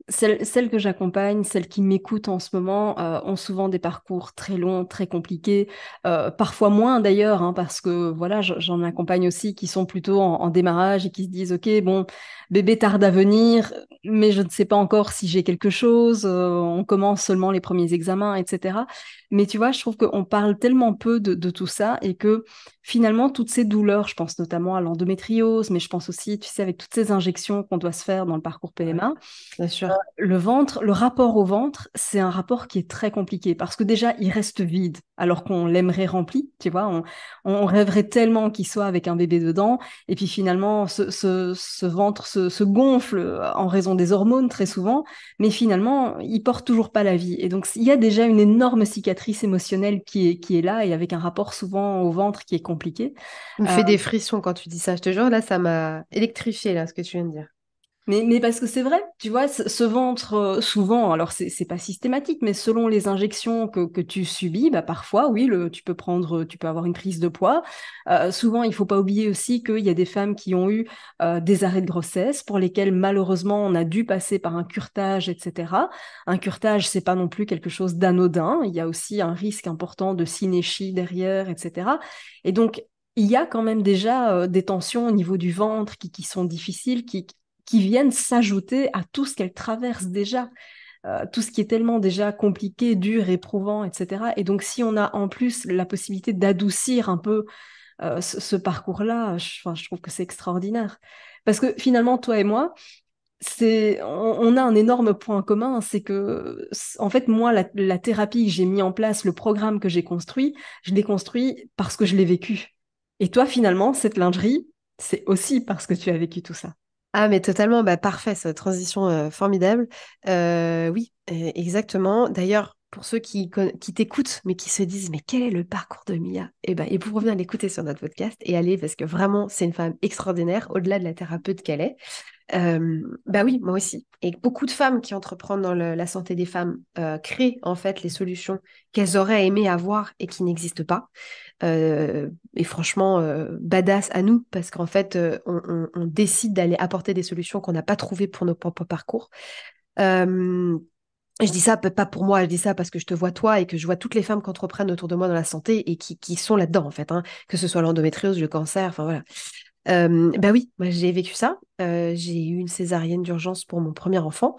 [SPEAKER 1] celles que j'accompagne, celles qui m'écoutent en ce moment, ont souvent des parcours très longs, très compliqués, parfois moins d'ailleurs, hein, parce que voilà, j'en accompagne aussi qui sont plutôt en démarrage et qui se disent, ok, bon, bébé tarde à venir, mais je ne sais pas encore si j'ai quelque chose, on commence seulement les premiers examens, etc. Mais tu vois, je trouve qu'on parle tellement peu de tout ça et que finalement, toutes ces douleurs, je pense notamment à l'endométriose, mais je pense aussi, tu sais, avec toutes ces injections qu'on doit se faire dans le parcours
[SPEAKER 2] Ouais,
[SPEAKER 1] PMA,
[SPEAKER 2] bien sûr.
[SPEAKER 1] le ventre, le rapport au ventre, c'est un rapport qui est très compliqué parce que déjà, il reste vide alors qu'on l'aimerait rempli, tu vois. On rêverait tellement qu'il soit avec un bébé dedans. Et puis finalement, ce ventre se gonfle en raison des hormones très souvent, mais finalement, il porte toujours pas la vie. Et donc, il y a déjà une énorme cicatrice émotionnelle qui est là et avec un rapport souvent au ventre qui est compliqué.
[SPEAKER 2] Tu me
[SPEAKER 1] Euh,
[SPEAKER 2] fais des frissons quand tu dis ça. Je te jure, là, ça m'a électrifié, là, ce que tu viens de dire.
[SPEAKER 1] mais parce que c'est vrai, tu vois, ce ventre, souvent, alors c'est pas systématique, mais selon les injections que tu subis, bah parfois, oui, tu peux avoir une prise de poids. Souvent, il faut pas oublier aussi qu'il y a des femmes qui ont eu des arrêts de grossesse pour lesquels malheureusement on a dû passer par un curetage, etc. Un curetage, c'est pas non plus quelque chose d'anodin. Il y a aussi un risque important de synéchie derrière, etc. Et donc il y a quand même déjà des tensions au niveau du ventre qui sont difficiles, qui viennent s'ajouter à tout ce qu'elle traverse déjà, tout ce qui est tellement déjà compliqué, dur, éprouvant, etc. Et donc, si on a en plus la possibilité d'adoucir un peu ce parcours-là, enfin, je trouve que c'est extraordinaire. Parce que finalement, toi et moi, on a un énorme point commun, c'est que, en fait, moi, la thérapie que j'ai mis en place, le programme que j'ai construit, je l'ai construit parce que je l'ai vécu. Et toi, finalement, cette lingerie, c'est aussi parce que tu as vécu tout ça.
[SPEAKER 2] Ah, mais totalement, bah, parfait, cette transition formidable. Oui, exactement. D'ailleurs, pour ceux qui t'écoutent, mais qui se disent, mais quel est le parcours de Mia? Eh ben, ils pourront venir l'écouter sur notre podcast et aller, parce que vraiment, c'est une femme extraordinaire, au-delà de la thérapeute qu'elle est. Bah oui, moi aussi. Et beaucoup de femmes qui entreprennent dans la santé des femmes créent en fait les solutions qu'elles auraient aimé avoir et qui n'existent pas. Et franchement, badass à nous, parce qu'en fait, on décide d'aller apporter des solutions qu'on n'a pas trouvées pour nos propres parcours. Euh, je dis ça pas pour moi, je dis ça parce que je te vois toi et que je vois toutes les femmes qui entreprennent autour de moi dans la santé et qui sont là-dedans, en fait, hein, que ce soit l'endométriose, le cancer, enfin voilà. Bah oui, moi j'ai vécu ça. J'ai eu une césarienne d'urgence pour mon premier enfant.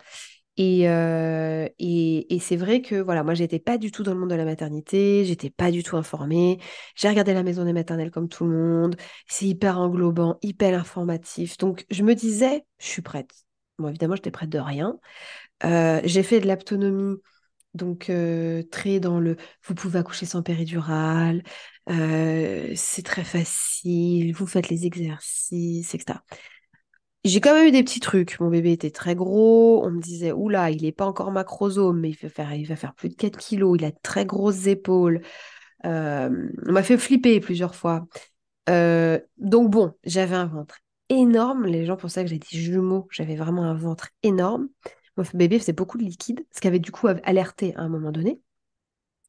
[SPEAKER 2] Et c'est vrai que voilà, moi, j'étais pas du tout dans le monde de la maternité, j'étais pas du tout informée. J'ai regardé la maison des maternelles comme tout le monde. C'est hyper englobant, hyper informatif. Donc, je me disais, je suis prête. Bon, évidemment, j'étais prête de rien. J'ai fait de l'autonomie, donc très dans le vous pouvez accoucher sans péridurale, c'est très facile, vous faites les exercices, etc. J'ai quand même eu des petits trucs. Mon bébé était très gros. On me disait, oula, il n'est pas encore macrosome, mais il va faire plus de 4 kilos. Il a de très grosses épaules. On m'a fait flipper plusieurs fois. Donc bon, j'avais un ventre énorme. Les gens pensaient que j'étais jumeau. J'avais vraiment un ventre énorme. Mon bébé faisait beaucoup de liquide, ce qui avait du coup alerté à un moment donné.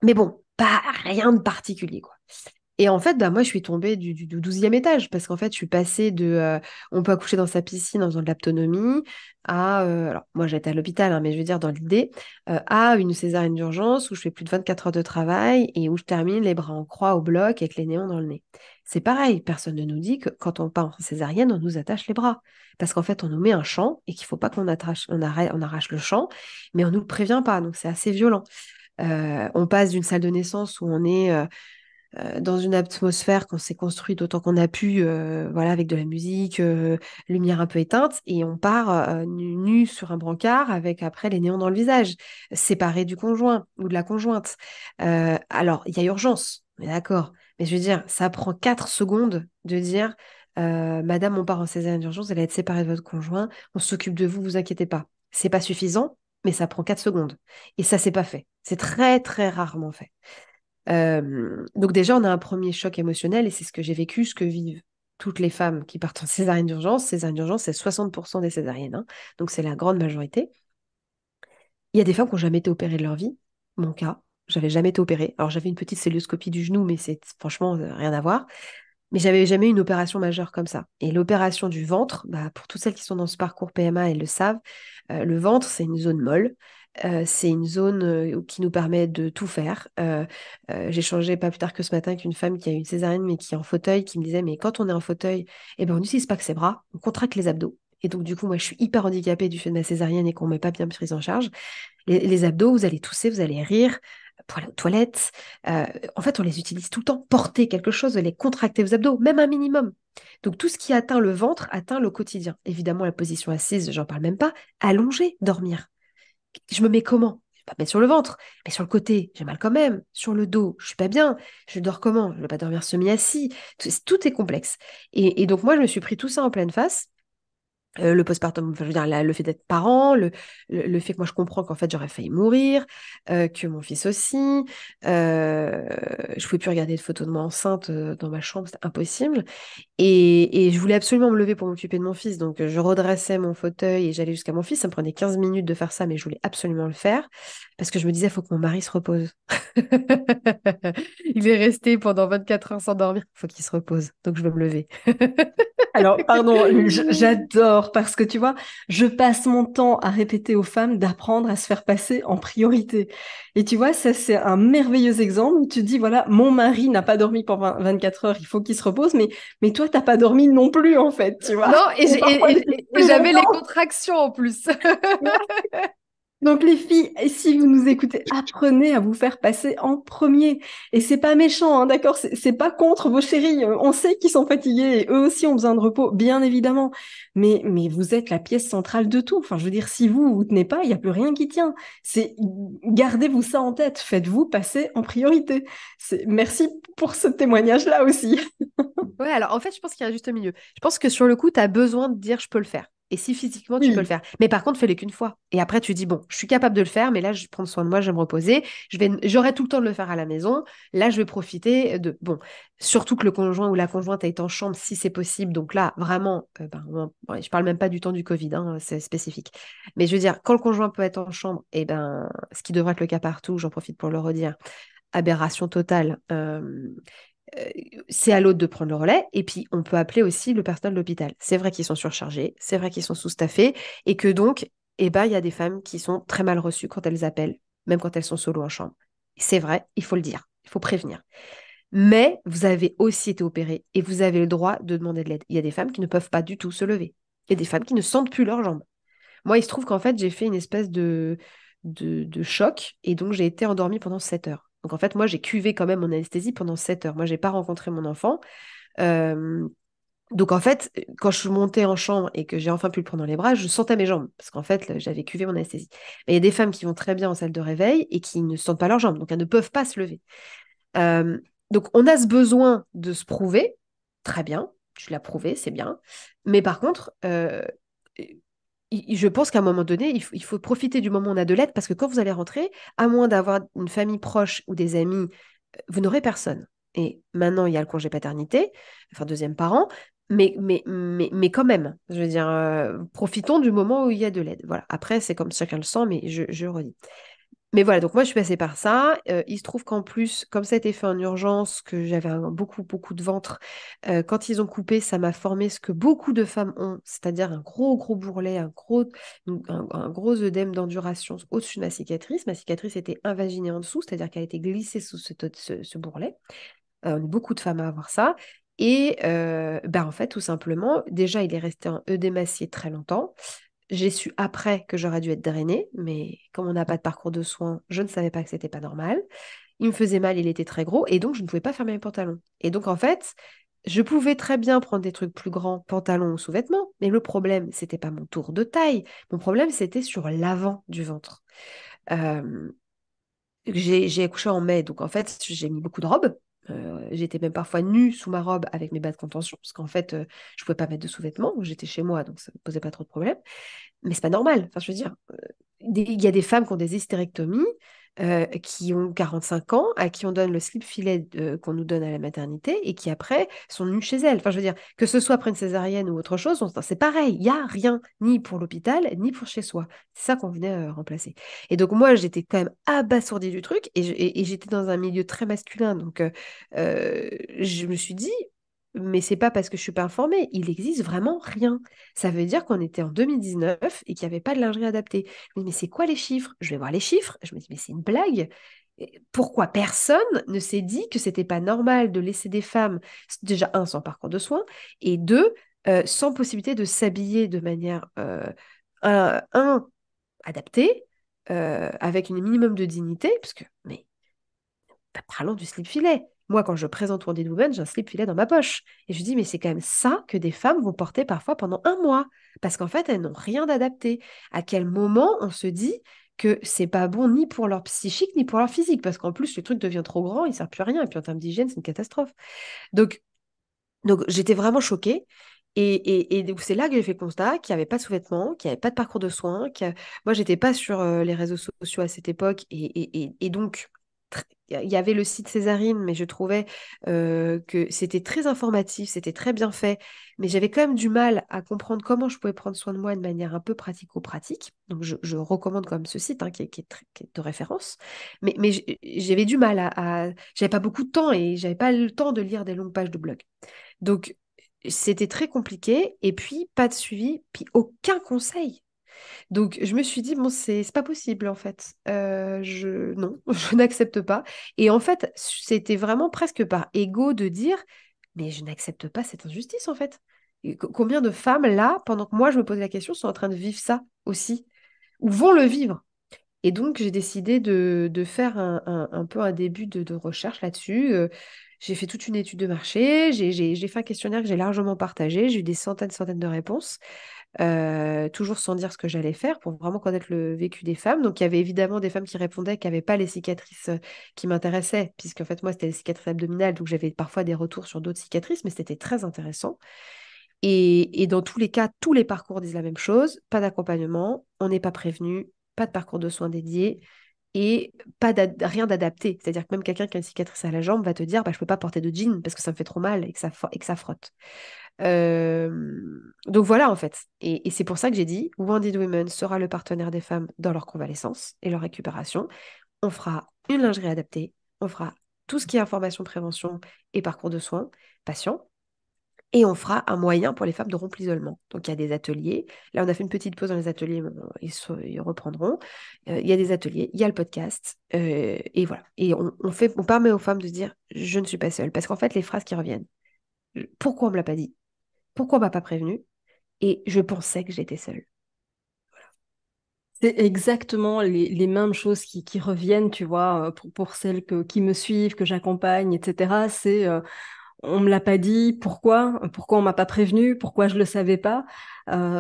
[SPEAKER 2] Mais bon, pas rien de particulier, quoi. Et en fait, bah, moi, je suis tombée du 12e étage parce qu'en fait, je suis passée de on peut accoucher dans sa piscine en faisant de l'autonomie à, alors moi j'étais à l'hôpital, hein, mais je veux dire dans l'idée, à une césarienne d'urgence où je fais plus de 24 heures de travail et où je termine les bras en croix au bloc avec les néons dans le nez. C'est pareil, personne ne nous dit que quand on part en césarienne, on nous attache les bras. Parce qu'en fait, on nous met un champ et qu'il ne faut pas on arrache le champ, mais on ne nous le prévient pas, donc c'est assez violent. On passe d'une salle de naissance où on est dans une atmosphère qu'on s'est construite autant qu'on a pu, voilà, avec de la musique, lumière un peu éteinte, et on part nu sur un brancard avec après les néons dans le visage, séparé du conjoint ou de la conjointe. Alors, il y a urgence, on est d'accord, mais je veux dire, ça prend 4 secondes de dire Madame, on part en césarienne d'urgence, vous allez être séparée de votre conjoint, on s'occupe de vous, vous inquiétez pas. C'est pas suffisant, mais ça prend 4 secondes. Et ça, c'est pas fait. C'est très, très rarement fait. Donc déjà, on a un premier choc émotionnel et c'est ce que j'ai vécu, ce que vivent toutes les femmes qui partent en césarienne d'urgence. Césarienne d'urgence, c'est 60% des césariennes, hein. Donc c'est la grande majorité. Il y a des femmes qui n'ont jamais été opérées de leur vie. Mon cas, j'avais jamais été opérée. Alors j'avais une petite célioscopie du genou, mais c'est franchement rien à voir. Mais j'avais jamais eu une opération majeure comme ça. Et l'opération du ventre, bah, pour toutes celles qui sont dans ce parcours PMA, elles le savent, le ventre, c'est une zone molle. C'est une zone qui nous permet de tout faire. J'ai changé pas plus tard que ce matin avec une femme qui a eu une césarienne mais qui est en fauteuil, qui me disait, mais quand on est en fauteuil, eh ben, on n'utilise pas que ses bras, on contracte les abdos. Et donc, du coup, moi, je suis hyper handicapée du fait de ma césarienne et qu'on ne m'est pas bien prise en charge. Les abdos, vous allez tousser, vous allez rire, pour aller aux toilettes. Euh, En fait, on les utilise tout le temps. Porter quelque chose, les contracter vos abdos, même un minimum. Donc, tout ce qui atteint le ventre atteint le quotidien. Évidemment, la position assise, j'en parle même pas. Allonger, dormir. Je me mets comment? Je vais pas me mettre sur le ventre, mais sur le côté, j'ai mal quand même. Sur le dos, je suis pas bien. Je dors comment? Je ne vais pas dormir semi-assis. Tout est complexe. Et donc, moi, je me suis pris tout ça en pleine face. Le postpartum, enfin, je veux dire, le fait d'être parent, le fait que moi je comprends qu'en fait j'aurais failli mourir, que mon fils aussi, je pouvais plus regarder de photos de moi enceinte dans ma chambre, c'était impossible. Et je voulais absolument me lever pour m'occuper de mon fils, donc je redressais mon fauteuil et j'allais jusqu'à mon fils. Ça me prenait 15 minutes de faire ça, mais je voulais absolument le faire parce que je me disais, il faut que mon mari se repose. Il est resté pendant 24 heures sans dormir, il faut qu'il se repose, donc je vais me lever.
[SPEAKER 1] Alors, pardon, j'adore parce que tu vois, je passe mon temps à répéter aux femmes d'apprendre à se faire passer en priorité. Et tu vois, ça, c'est un merveilleux exemple où tu dis, voilà, mon mari n'a pas dormi pendant 24 heures, il faut qu'il se repose, mais toi, t'as pas dormi non plus, en fait, tu vois.
[SPEAKER 2] Non, et
[SPEAKER 1] Et parfois,
[SPEAKER 2] et
[SPEAKER 1] plus
[SPEAKER 2] j'avais les
[SPEAKER 1] longtemps.
[SPEAKER 2] contractions en plus.
[SPEAKER 1] Donc les filles, si vous nous écoutez, apprenez à vous faire passer en premier. Et c'est pas méchant, hein, d'accord? C'est pas contre vos chéris. On sait qu'ils sont fatigués et eux aussi ont besoin de repos, bien évidemment. Mais vous êtes la pièce centrale de tout. Enfin, je veux dire, si vous tenez pas, il n'y a plus rien qui tient. Gardez-vous ça en tête. Faites-vous passer en priorité. Merci pour ce témoignage-là aussi.
[SPEAKER 2] Ouais, alors en fait, je pense qu'il y a un juste milieu. Je pense que sur le coup, tu as besoin de dire je peux le faire. Et si physiquement tu peux le
[SPEAKER 1] Oui.
[SPEAKER 2] faire. Mais par contre, fais-le qu'une fois. Et après, tu dis, bon, je suis capable de le faire, mais là, je vais prendre soin de moi, je vais me reposer. J'aurai tout le temps de le faire à la maison. Là, je vais profiter de. Bon, surtout que le conjoint ou la conjointe est en chambre, si c'est possible. Donc là, vraiment, ouais, je parle même pas du temps du Covid, hein, c'est spécifique. Mais je veux dire, quand le conjoint peut être en chambre, et ben, ce qui devrait être le cas partout, j'en profite pour le redire, aberration totale. Euh, c'est à l'autre de prendre le relais. Et puis, on peut appeler aussi le personnel de l'hôpital. C'est vrai qu'ils sont surchargés, c'est vrai qu'ils sont sous-staffés, et que donc, eh ben, il y a des femmes qui sont très mal reçues quand elles appellent, même quand elles sont solo en chambre. C'est vrai, il faut le dire, il faut prévenir. Mais vous avez aussi été opéré et vous avez le droit de demander de l'aide. Il y a des femmes qui ne peuvent pas du tout se lever. Il y a des femmes qui ne sentent plus leurs jambes. Moi, il se trouve qu'en fait, j'ai fait une espèce de choc et donc j'ai été endormie pendant 7 heures. Donc en fait, moi, j'ai cuvé quand même mon anesthésie pendant 7 heures. Moi, j'ai pas rencontré mon enfant. Euh, donc en fait, quand je suis montée en chambre et que j'ai enfin pu le prendre dans les bras, je sentais mes jambes parce qu'en fait, là, j'avais cuvé mon anesthésie. Mais il y a des femmes qui vont très bien en salle de réveil et qui ne sentent pas leurs jambes, donc elles ne peuvent pas se lever. Euh, donc on a ce besoin de se prouver, très bien, tu l'as prouvé, c'est bien. Mais par contre, je pense qu'à un moment donné, il faut profiter du moment où on a de l'aide parce que quand vous allez rentrer, à moins d'avoir une famille proche ou des amis, vous n'aurez personne. Et maintenant, il y a le congé paternité, enfin deuxième parent, mais quand même, je veux dire, profitons du moment où il y a de l'aide. Voilà. Après, c'est comme chacun le sent, mais je redis. Mais voilà, donc moi je suis passée par ça. Il se trouve qu'en plus, comme ça a été fait en urgence, que j'avais beaucoup, beaucoup de ventre, quand ils ont coupé, ça m'a formé ce que beaucoup de femmes ont, c'est-à-dire un gros, gros bourrelet, un gros œdème d'enduration au-dessus de ma cicatrice. Ma cicatrice était invaginée en dessous, c'est-à-dire qu'elle a été glissée sous ce bourrelet. On est beaucoup de femmes à avoir ça. Et ben en fait, tout simplement, déjà, il est resté en œdémacié très longtemps. J'ai su après que j'aurais dû être drainée, mais comme on n'a pas de parcours de soins, je ne savais pas que c'était pas normal. Il me faisait mal, il était très gros, et donc je ne pouvais pas fermer mes pantalons. Et donc en fait, je pouvais très bien prendre des trucs plus grands, pantalons ou sous-vêtements, mais le problème, c'était pas mon tour de taille. Mon problème, c'était sur l'avant du ventre. Euh, j'ai accouché en mai, donc en fait, j'ai mis beaucoup de robes. J'étais même parfois nue sous ma robe avec mes bas de contention, parce qu'en fait, je pouvais pas mettre de sous-vêtements. J'étais chez moi, donc ça ne posait pas trop de problème. Mais c'est pas normal. Enfin, je veux dire, il y a des femmes qui ont des hystérectomies, qui ont 45 ans, à qui on donne le slip filet qu'on nous donne à la maternité et qui après sont nues chez elles. Enfin, je veux dire, que ce soit après une césarienne ou autre chose, c'est pareil. Il n'y a rien, ni pour l'hôpital, ni pour chez soi. C'est ça qu'on venait remplacer. Et donc, moi, j'étais quand même abasourdie du truc et j'étais dans un milieu très masculin. Donc, je me suis dit, mais c'est pas parce que je suis pas informée, il existe vraiment rien. Ça veut dire qu'on était en 2019 et qu'il n'y avait pas de lingerie adaptée. Je me dis, mais c'est quoi les chiffres? Je vais voir les chiffres. Je me dis, mais c'est une blague. Et pourquoi personne ne s'est dit que c'était pas normal de laisser des femmes, déjà, un, sans parcours de soins, et deux, sans possibilité de s'habiller de manière, un, adaptée, avec un minimum de dignité, parce que, mais parlons du slip filet. Moi, quand je présente Wonder Woman, j'ai un slip filet dans ma poche. Et je dis, mais c'est quand même ça que des femmes vont porter parfois pendant un mois. Parce qu'en fait, elles n'ont rien d'adapté. À quel moment on se dit que c'est pas bon ni pour leur psychique, ni pour leur physique? Parce qu'en plus, le truc devient trop grand, il ne sert plus à rien. Et puis en termes d'hygiène, c'est une catastrophe. Donc, donc j'étais vraiment choquée. Et donc, c'est là que j'ai fait le constat qu'il n'y avait pas de sous-vêtements, qu'il n'y avait pas de parcours de soins. Moi, j'étais pas sur les réseaux sociaux à cette époque. Et donc, il y avait le site Césarine, mais je trouvais que c'était très informatif, c'était très bien fait. Mais j'avais quand même du mal à comprendre comment je pouvais prendre soin de moi de manière un peu pratico-pratique. Donc, je recommande quand même ce site hein, qui est de référence. Mais j'avais du mal J'avais pas beaucoup de temps et j'avais pas le temps de lire des longues pages de blog. Donc, c'était très compliqué et puis pas de suivi, puis aucun conseil. Donc, je me suis dit, bon, c'est pas possible en fait. Non, je n'accepte pas. Et en fait, c'était vraiment presque par ego de dire, mais je n'accepte pas cette injustice en fait. Et combien de femmes là, pendant que moi je me posais la question, sont en train de vivre ça aussi, ou vont le vivre? Et donc, j'ai décidé de faire un peu un début de recherche là-dessus. J'ai fait toute une étude de marché, j'ai fait un questionnaire que j'ai largement partagé, j'ai eu des centaines de réponses, toujours sans dire ce que j'allais faire pour vraiment connaître le vécu des femmes. Donc, il y avait évidemment des femmes qui répondaient qui n'avaient pas les cicatrices qui m'intéressaient, puisqu'en fait, moi, c'était les cicatrices abdominales, donc j'avais parfois des retours sur d'autres cicatrices, mais c'était très intéressant. Et dans tous les cas, tous les parcours disent la même chose, pas d'accompagnement, on n'est pas prévenu, pas de parcours de soins dédié et rien d'adapté. C'est-à-dire que même quelqu'un qui a une cicatrice à la jambe va te dire bah, je ne peux pas porter de jean parce que ça me fait trop mal et que ça frotte. Donc voilà en fait. Et c'est pour ça que j'ai dit Wounded Women sera le partenaire des femmes dans leur convalescence et leur récupération. On fera une lingerie adaptée, on fera tout ce qui est information, prévention et parcours de soins patients. Et on fera un moyen pour les femmes de rompre l'isolement. Donc, il y a des ateliers. Là, on a fait une petite pause dans les ateliers, mais ils reprendront. Il y a des ateliers, il y a le podcast. Et voilà. Et on permet aux femmes de se dire, je ne suis pas seule. Parce qu'en fait, les phrases qui reviennent, pourquoi on ne me l'a pas dit? Pourquoi on ne m'a pas prévenue? Et je pensais que j'étais seule.
[SPEAKER 1] C'est exactement les mêmes choses qui reviennent, tu vois, pour celles qui me suivent, que j'accompagne, etc. C'est on me l'a pas dit, pourquoi? Pourquoi on m'a pas prévenu? Pourquoi je le savais pas?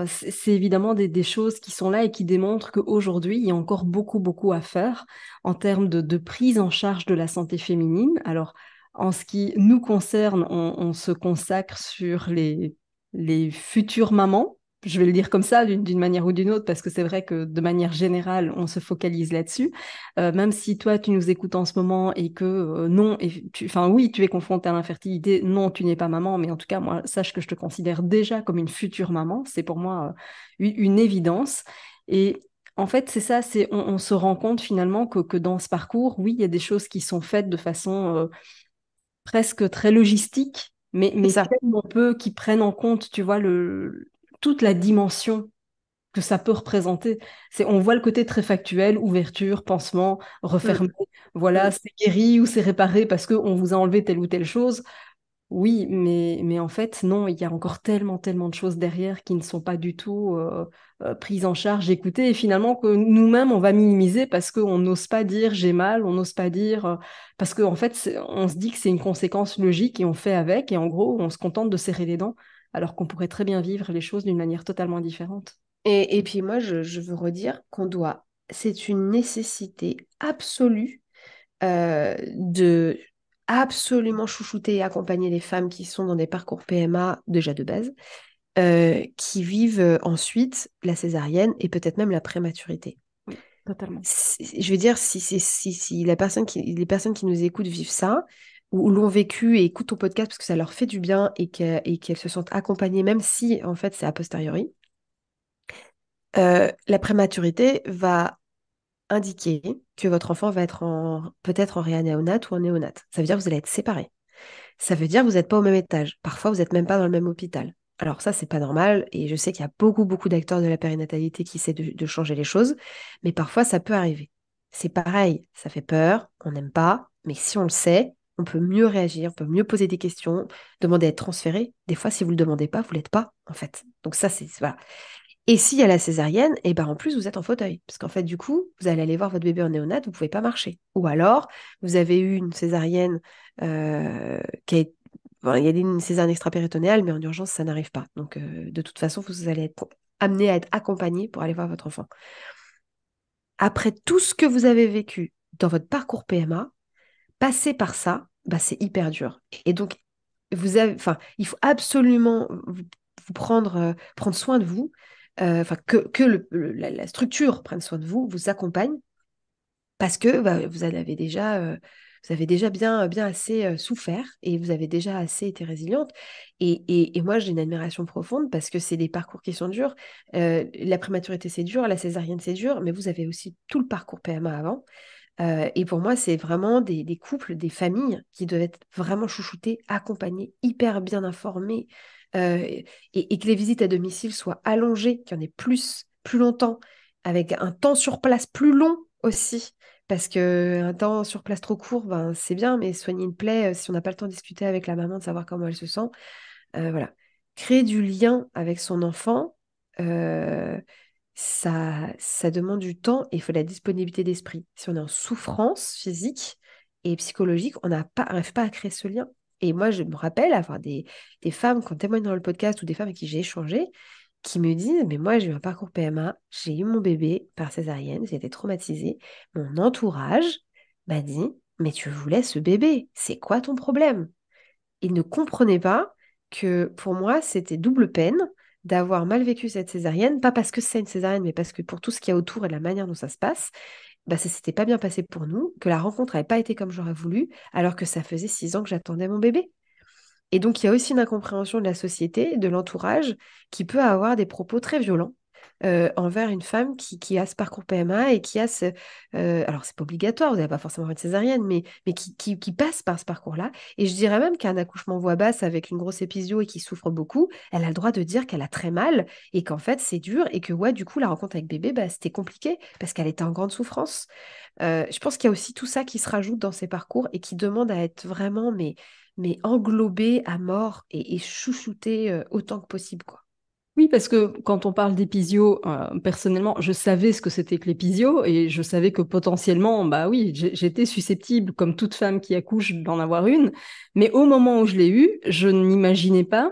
[SPEAKER 1] C'est évidemment des choses qui sont là et qui démontrent qu'aujourd'hui, il y a encore beaucoup, beaucoup à faire en termes de prise en charge de la santé féminine. Alors, en ce qui nous concerne, on se consacre sur les futures mamans. Je vais le dire comme ça, d'une manière ou d'une autre, parce que c'est vrai que de manière générale, on se focalise là-dessus. Même si toi, tu nous écoutes en ce moment et que non, enfin oui, tu es confrontée à l'infertilité, non, tu n'es pas maman, mais en tout cas, moi, sache que je te considère déjà comme une future maman. C'est pour moi une évidence. Et en fait, c'est ça, on se rend compte finalement que dans ce parcours, oui, il y a des choses qui sont faites de façon presque très logistique,
[SPEAKER 2] C'est
[SPEAKER 1] mais
[SPEAKER 2] ça.
[SPEAKER 1] tellement peu qui prennent en compte, tu vois, toute la dimension que ça peut représenter. On voit le côté très factuel, ouverture, pansement,
[SPEAKER 2] Mm,
[SPEAKER 1] refermer. Voilà,
[SPEAKER 2] mm.
[SPEAKER 1] c'est guéri ou c'est réparé parce qu'on vous a enlevé telle ou telle chose. Oui, mais en fait, non, il y a encore tellement, tellement de choses derrière qui ne sont pas du tout prises en charge, écoutées, et finalement que nous-mêmes, on va minimiser parce qu'on n'ose pas dire j'ai mal, on n'ose pas dire, parce qu'en fait, on se dit que c'est une conséquence logique et on fait avec, et en gros, on se contente de serrer les dents, alors qu'on pourrait très bien vivre les choses d'une manière totalement différente.
[SPEAKER 2] Et puis moi, je veux redire qu'on doit, c'est une nécessité absolue de absolument chouchouter et accompagner les femmes qui sont dans des parcours PMA déjà de base, qui vivent ensuite la césarienne et peut-être même la prématurité.
[SPEAKER 1] Oui, totalement.
[SPEAKER 2] Je veux dire, si les personnes qui nous écoutent vivent ça, ou l'ont vécu et écoutent ton podcast parce que ça leur fait du bien et qu'elles se sentent accompagnées, même si en fait c'est a posteriori, la prématurité va indiquer que votre enfant va être peut-être en réanéonate ou en néonate. Ça veut dire que vous allez être séparés. Ça veut dire que vous n'êtes pas au même étage. Parfois, vous n'êtes même pas dans le même hôpital. Alors ça, c'est pas normal. Et je sais qu'il y a beaucoup, beaucoup d'acteurs de la périnatalité qui essaient de changer les choses. Mais parfois, ça peut arriver. C'est pareil. Ça fait peur. On n'aime pas. Mais si on le sait, on peut mieux réagir, on peut mieux poser des questions, demander à être transféré. Des fois, si vous ne le demandez pas, vous ne l'êtes pas, en fait. Donc ça, c'est... Voilà. Et s'il y a la césarienne, et ben en plus, vous êtes en fauteuil. Parce qu'en fait, du coup, vous allez aller voir votre bébé en néonate, vous ne pouvez pas marcher. Ou alors, vous avez eu une césarienne qui a été... Bon, il y a une césarienne extra-péritonéale, mais en urgence, ça n'arrive pas. Donc, de toute façon, vous allez être amené à être accompagné pour aller voir votre enfant. Après tout ce que vous avez vécu dans votre parcours PMA, passer par ça, bah, c'est hyper dur. Et donc, enfin, il faut absolument vous prendre soin de vous, enfin, que la structure prenne soin de vous, vous accompagne, parce que bah, vous avez déjà bien, bien assez souffert et vous avez déjà assez été résiliente. Et moi, j'ai une admiration profonde parce que c'est des parcours qui sont durs. La prématurité, c'est dur, la césarienne, c'est dur, mais vous avez aussi tout le parcours PMA avant. Et pour moi, c'est vraiment des couples, des familles qui doivent être vraiment chouchoutés, accompagnés, hyper bien informés, et que les visites à domicile soient allongées, qu'il y en ait plus longtemps, avec un temps sur place plus long aussi. Parce que un temps sur place trop court, ben, c'est bien, mais soigner une plaie, si on n'a pas le temps de discuter avec la maman, de savoir comment elle se sent, voilà. Créer du lien avec son enfant, euh, ça demande du temps et il faut de la disponibilité d'esprit. Si on est en souffrance physique et psychologique, on n'arrive pas à créer ce lien. Et moi, je me rappelle avoir des femmes qui témoignent dans le podcast ou des femmes avec qui j'ai échangé qui me disent, mais moi, j'ai eu un parcours PMA, j'ai eu mon bébé par césarienne, j'ai été traumatisée. Mon entourage m'a dit, mais tu voulais ce bébé, c'est quoi ton problème? Ils ne comprenaient pas que pour moi, c'était double peine d'avoir mal vécu cette césarienne, pas parce que c'est une césarienne, mais parce que pour tout ce qu'il y a autour et la manière dont ça se passe, bah, ça s'était pas bien passé pour nous, que la rencontre n'avait pas été comme j'aurais voulu, alors que ça faisait 6 ans que j'attendais mon bébé. Et donc, il y a aussi une incompréhension de la société, de l'entourage, qui peut avoir des propos très violents envers une femme qui a ce parcours PMA et qui a ce... alors, c'est pas obligatoire, vous n'avez pas forcément une césarienne, mais qui passe par ce parcours-là. Et je dirais même qu'un accouchement voix basse avec une grosse épisio et qui souffre beaucoup, elle a le droit de dire qu'elle a très mal et qu'en fait, c'est dur et que, ouais, du coup, la rencontre avec bébé, bah, c'était compliqué parce qu'elle était en grande souffrance. Je pense qu'il y a aussi tout ça qui se rajoute dans ces parcours et qui demande à être vraiment, mais englobé à mort et chouchouté autant que possible, quoi.
[SPEAKER 1] Oui, parce que quand on parle d'épisio, personnellement, je savais ce que c'était que l'épisio et je savais que potentiellement, bah oui, j'étais susceptible, comme toute femme qui accouche, d'en avoir une. Mais au moment où je l'ai eu, je n'imaginais pas,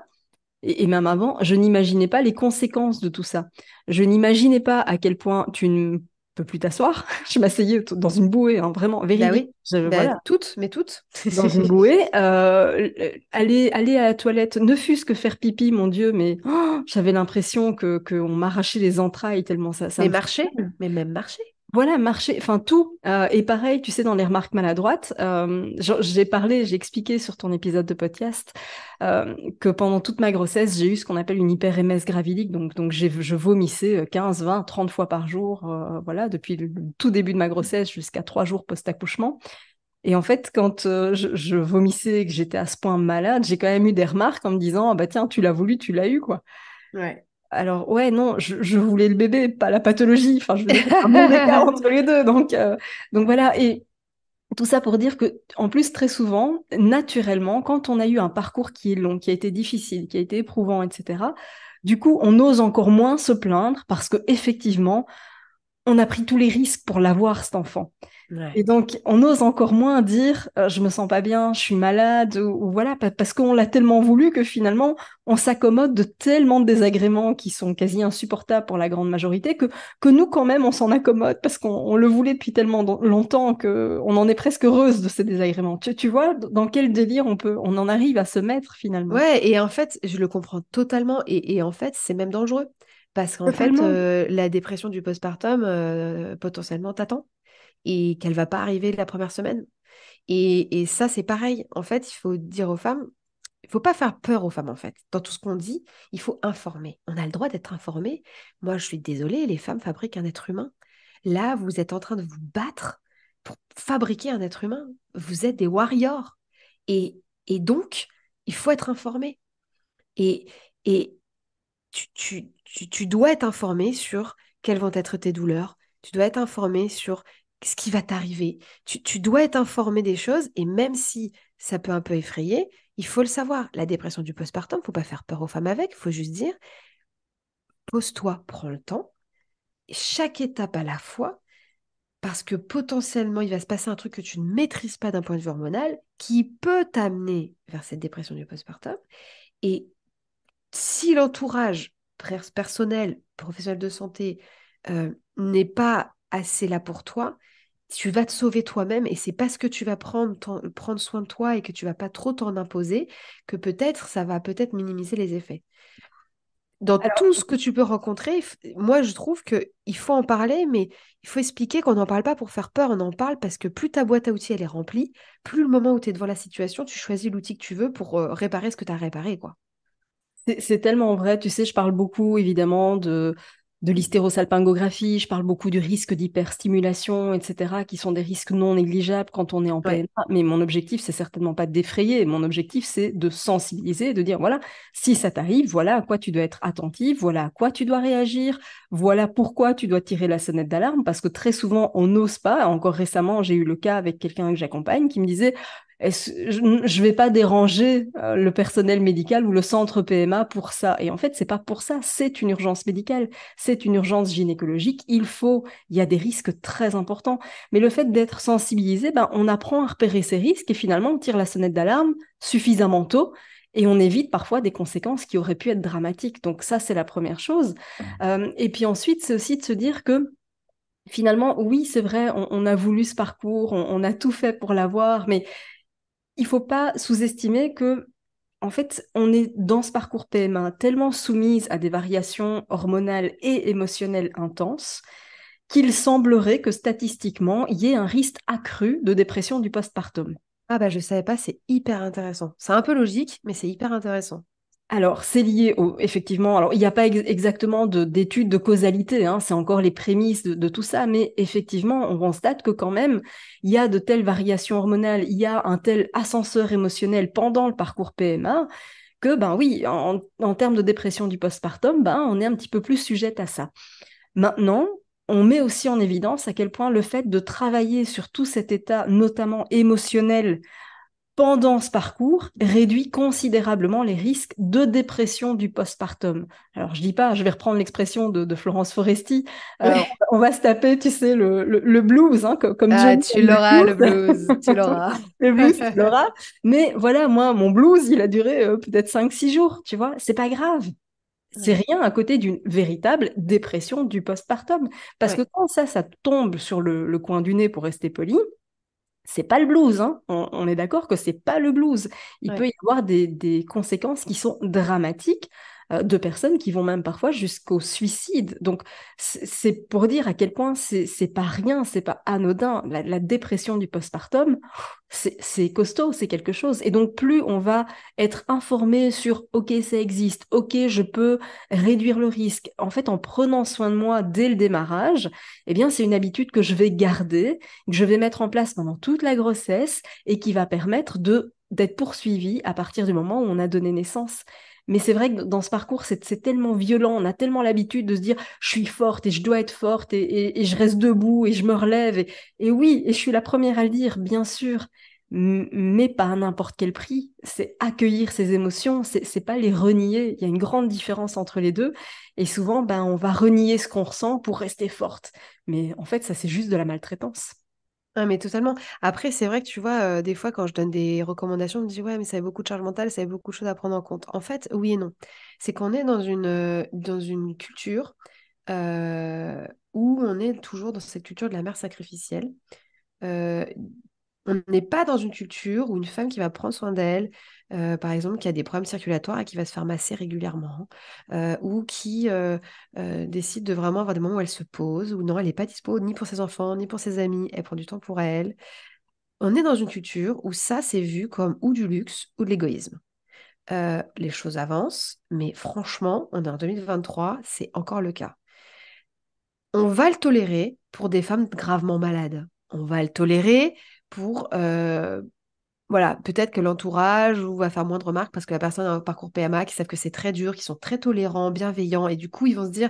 [SPEAKER 1] et même avant, je n'imaginais pas les conséquences de tout ça. Je n'imaginais pas à quel point tu ne peux plus t'asseoir. Je m'asseyais dans une bouée, hein, vraiment
[SPEAKER 2] Bah
[SPEAKER 1] véridique.
[SPEAKER 2] oui, bah
[SPEAKER 1] Voilà,
[SPEAKER 2] toutes, mais toutes.
[SPEAKER 1] dans une bouée. Aller à la toilette, ne fût-ce que faire pipi, mon Dieu, mais j'avais l'impression qu'on m'arrachait les entrailles tellement ça
[SPEAKER 2] Mais
[SPEAKER 1] me faisait
[SPEAKER 2] marcher,
[SPEAKER 1] mal.
[SPEAKER 2] mais même marcher.
[SPEAKER 1] Voilà, marcher, enfin tout. Et pareil, tu sais, dans les remarques maladroites, j'ai expliqué sur ton épisode de podcast que pendant toute ma grossesse, j'ai eu ce qu'on appelle une hyperémèse gravidique. Donc je vomissais 15, 20, 30 fois par jour, voilà, depuis le tout début de ma grossesse jusqu'à 3 jours post-accouchement. Et en fait, quand je vomissais et que j'étais à ce point malade, j'ai quand même eu des remarques en me disant, ah bah tiens, tu l'as voulu, tu l'as eu, quoi.
[SPEAKER 2] Ouais.
[SPEAKER 1] Alors, ouais, non, je voulais le bébé, pas la pathologie. Enfin, je veux dire, il y a un monde d'écart entre les deux. Donc voilà. Et tout ça pour dire que, en plus, très souvent, naturellement, quand on a eu un parcours qui est long, qui a été difficile, qui a été éprouvant, etc., du coup, on ose encore moins se plaindre parce que effectivement, on a pris tous les risques pour l'avoir, cet enfant. Et
[SPEAKER 2] Ouais.
[SPEAKER 1] donc, on ose encore moins dire je me sens pas bien, je suis malade, ou voilà, parce qu'on l'a tellement voulu que finalement, on s'accommode de tellement de désagréments qui sont quasi insupportables pour la grande majorité que nous, quand même, on s'en accommode parce qu'on le voulait depuis tellement longtemps qu'on en est presque heureuse de ces désagréments. Tu vois, dans quel délire on en arrive à se mettre finalement?
[SPEAKER 2] Ouais, et en fait, je le comprends totalement. Et en fait, c'est même dangereux. Parce qu'en fait,
[SPEAKER 1] Totalement.
[SPEAKER 2] la dépression du postpartum, potentiellement, t'attend. Et qu'elle va pas arriver la première semaine. Et ça, c'est pareil. En fait, il faut dire aux femmes, il faut pas faire peur aux femmes, en fait. Dans tout ce qu'on dit, il faut informer. On a le droit d'être informé. Moi, je suis désolée, les femmes fabriquent un être humain. Là, vous êtes en train de vous battre pour fabriquer un être humain. Vous êtes des warriors. Et donc, il faut être informé. Et, et tu dois être informé sur quelles vont être tes douleurs. Tu dois être informé sur ce qui va t'arriver. Tu dois être informé des choses. Et même si ça peut un peu effrayer, il faut le savoir. La dépression du postpartum, il ne faut pas faire peur aux femmes avec. Il faut juste dire, pose-toi, prends le temps. Chaque étape à la fois, parce que potentiellement, il va se passer un truc que tu ne maîtrises pas d'un point de vue hormonal qui peut t'amener vers cette dépression du postpartum. Et si l'entourage personnel, professionnel de santé, n'est pas assez là pour toi, tu vas te sauver toi-même et c'est parce que tu vas prendre soin de toi et que tu vas pas trop t'en imposer que peut-être ça va peut-être minimiser les effets. Dans tout ce que tu peux rencontrer, moi je trouve qu'il faut en parler, mais il faut expliquer qu'on n'en parle pas pour faire peur, on en parle parce que plus ta boîte à outils elle est remplie, plus le moment où tu es devant la situation, tu choisis l'outil que tu veux pour réparer ce que tu as réparé, quoi.
[SPEAKER 1] C'est tellement vrai, tu sais, je parle beaucoup évidemment de l'hystérosalpingographie, je parle beaucoup du risque d'hyperstimulation, etc., qui sont des risques non négligeables quand on est en
[SPEAKER 2] Ouais.
[SPEAKER 1] PMA. Mais mon objectif, c'est certainement pas d'effrayer. Mon objectif, c'est de sensibiliser, de dire, voilà, si ça t'arrive, voilà à quoi tu dois être attentif, voilà à quoi tu dois réagir, voilà pourquoi tu dois tirer la sonnette d'alarme, parce que très souvent, on n'ose pas. Encore récemment, j'ai eu le cas avec quelqu'un que j'accompagne qui me disait, je ne vais pas déranger le personnel médical ou le centre PMA pour ça. Et en fait, c'est pas pour ça. C'est une urgence médicale, c'est une urgence gynécologique. Il y a des risques très importants. Mais le fait d'être sensibilisé, ben, on apprend à repérer ces risques et finalement, on tire la sonnette d'alarme suffisamment tôt. Et on évite parfois des conséquences qui auraient pu être dramatiques. Donc ça, c'est la première chose. Et puis ensuite, c'est aussi de se dire que finalement, oui, c'est vrai, on a voulu ce parcours, on a tout fait pour l'avoir, mais il faut pas sous-estimer que, en fait, on est dans ce parcours PMA tellement soumise à des variations hormonales et émotionnelles intenses qu'il semblerait que statistiquement, il y ait un risque accru de dépression du postpartum.
[SPEAKER 2] Ah bah je savais pas, c'est hyper intéressant. C'est un peu logique, mais c'est hyper intéressant.
[SPEAKER 1] Alors, c'est lié effectivement, alors il n'y a pas exactement d'études de causalité, hein, c'est encore les prémices de tout ça, mais effectivement, on constate que quand même, il y a de telles variations hormonales, il y a un tel ascenseur émotionnel pendant le parcours PMA, que ben oui, en termes de dépression du postpartum, ben on est un petit peu plus sujette à ça. Maintenant, on met aussi en évidence à quel point le fait de travailler sur tout cet état, notamment émotionnel, pendant ce parcours, réduit considérablement les risques de dépression du postpartum. Alors, je dis pas, je vais reprendre l'expression de Florence Foresti, on va se taper, tu sais, le blues, hein, comme
[SPEAKER 2] Ah,
[SPEAKER 1] Johnny
[SPEAKER 2] tu
[SPEAKER 1] aime le
[SPEAKER 2] l'auras, le
[SPEAKER 1] blues.
[SPEAKER 2] blues, tu l'auras.
[SPEAKER 1] Le blues, tu l'auras. Mais voilà, moi, mon blues, il a duré peut-être 5 6 jours, tu vois. C'est pas grave. C'est
[SPEAKER 2] Ouais,
[SPEAKER 1] rien à côté d'une véritable dépression du postpartum. Parce que
[SPEAKER 2] ouais,
[SPEAKER 1] quand ça tombe sur le coin du nez, pour rester poli, c'est pas le blues, hein. On est d'accord que c'est pas le blues. Il peut
[SPEAKER 2] ouais.
[SPEAKER 1] y avoir des conséquences qui sont dramatiques, de personnes qui vont même parfois jusqu'au suicide. Donc, c'est pour dire à quel point c'est pas rien, c'est pas anodin. La dépression du postpartum, c'est costaud, c'est quelque chose. Et donc, plus on va être informé sur, OK, ça existe, OK, je peux réduire le risque. En fait, en prenant soin de moi dès le démarrage, eh bien, c'est une habitude que je vais garder, que je vais mettre en place pendant toute la grossesse et qui va permettre d'être poursuivie à partir du moment où on a donné naissance. Mais c'est vrai que dans ce parcours, c'est tellement violent, on a tellement l'habitude de se dire je suis forte et je dois être forte et je reste debout et je me relève. Et oui, et je suis la première à le dire, bien sûr, mais pas à n'importe quel prix. C'est accueillir ses émotions, c'est pas les renier. Il y a une grande différence entre les deux. Et souvent, ben, on va renier ce qu'on ressent pour rester forte. Mais en fait, ça, c'est juste de la maltraitance.
[SPEAKER 2] Ah, mais totalement. Après, c'est vrai que tu vois, des fois, quand je donne des recommandations, on me dit, ouais, mais ça a beaucoup de charge mentale, ça a beaucoup de choses à prendre en compte. En fait, oui et non. C'est qu'on est dans une culture où on est toujours dans cette culture de la mère sacrificielle. Euh, on n'est pas dans une culture où une femme qui va prendre soin d'elle, par exemple, qui a des problèmes circulatoires et qui va se faire masser régulièrement, ou qui décide de vraiment avoir des moments où elle se pose, ou non, elle n'est pas dispo ni pour ses enfants, ni pour ses amis, elle prend du temps pour elle. On est dans une culture où ça, c'est vu comme ou du luxe ou de l'égoïsme. Les choses avancent, mais franchement, on est en 2023, c'est encore le cas. On va le tolérer pour des femmes gravement malades. On va le tolérer pour, voilà, peut-être que l'entourage ou va faire moins de remarques parce que la personne a un parcours PMA, qui savent que c'est très dur, qui sont très tolérants, bienveillants, et du coup, ils vont se dire,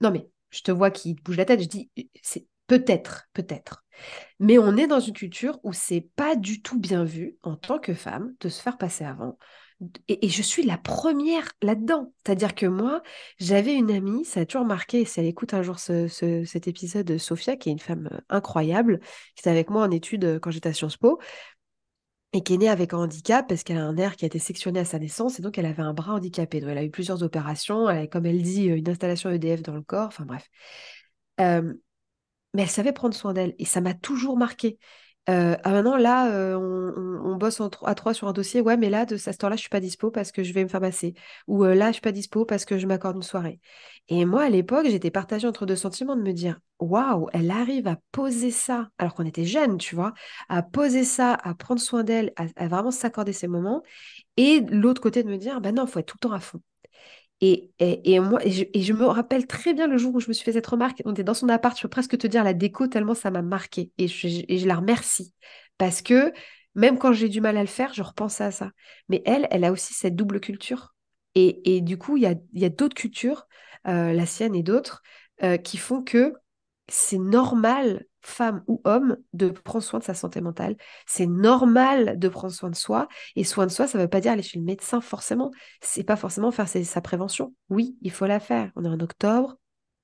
[SPEAKER 2] non mais, je te vois qui te bouge la tête, je dis, c'est peut-être, peut-être. Mais on est dans une culture où c'est pas du tout bien vu en tant que femme de se faire passer avant. Et je suis la première là-dedans. C'est-à-dire que moi, j'avais une amie, ça a toujours marqué, si elle écoute un jour cet épisode, Sophia, qui est une femme incroyable, qui était avec moi en études quand j'étais à Sciences Po, et qui est née avec un handicap parce qu'elle a un nerf qui a été sectionné à sa naissance, et donc elle avait un bras handicapé. Donc elle a eu plusieurs opérations, elle a, comme elle dit, une installation EDF dans le corps, enfin bref. Euh, mais elle savait prendre soin d'elle et ça m'a toujours marqué. Maintenant, là, on bosse à trois sur un dossier. Ouais, mais là, de cette heure-là, je suis pas dispo parce que je vais me faire masser. Ou là, je suis pas dispo parce que je m'accorde une soirée. Et moi, à l'époque, j'étais partagée entre deux sentiments de me dire, waouh, elle arrive à poser ça, alors qu'on était jeunes, tu vois, à poser ça, à prendre soin d'elle, à vraiment s'accorder ces moments. Et de l'autre côté, de me dire, bah non, il faut être tout le temps à fond. Et moi, et je me rappelle très bien le jour où je me suis fait cette remarque. On était dans son appart, je peux presque te dire la déco, tellement ça m'a marqué. Et je la remercie. Parce que même quand j'ai du mal à le faire, je repense à ça. Mais elle a aussi cette double culture. Et du coup, il y a d'autres cultures, la sienne et d'autres, qui font que c'est normal, femme ou homme, de prendre soin de sa santé mentale. C'est normal de prendre soin de soi. Et soin de soi, ça ne veut pas dire aller chez le médecin forcément. C'est pas forcément faire sa prévention. Oui, il faut la faire. On est en octobre,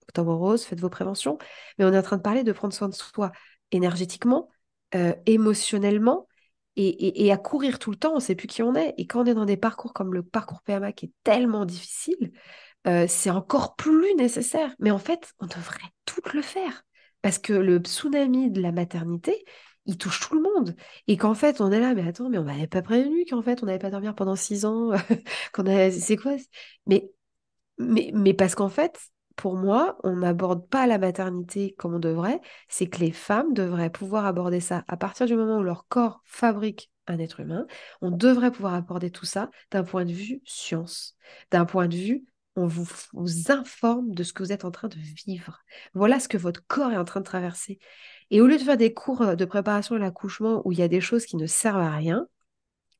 [SPEAKER 2] octobre rose, faites vos préventions. Mais on est en train de parler de prendre soin de soi énergétiquement, émotionnellement. Et à courir tout le temps, on ne sait plus qui on est. Et quand on est dans des parcours comme le parcours PMA qui est tellement difficile, c'est encore plus nécessaire. Mais en fait, on devrait toutes le faire. Parce que le tsunami de la maternité, il touche tout le monde. Et qu'en fait, on est là, mais attends, mais on m'avait pas prévenu qu'en fait, on n'allait pas dormir pendant 6 ans. C'est quoi? Mais, mais parce qu'en fait, pour moi, on n'aborde pas la maternité comme on devrait. C'est que les femmes devraient pouvoir aborder ça à partir du moment où leur corps fabrique un être humain. On devrait pouvoir aborder tout ça d'un point de vue science, d'un point de vue vous informe de ce que vous êtes en train de vivre. Voilà ce que votre corps est en train de traverser. Et au lieu de faire des cours de préparation à l'accouchement où il y a des choses qui ne servent à rien,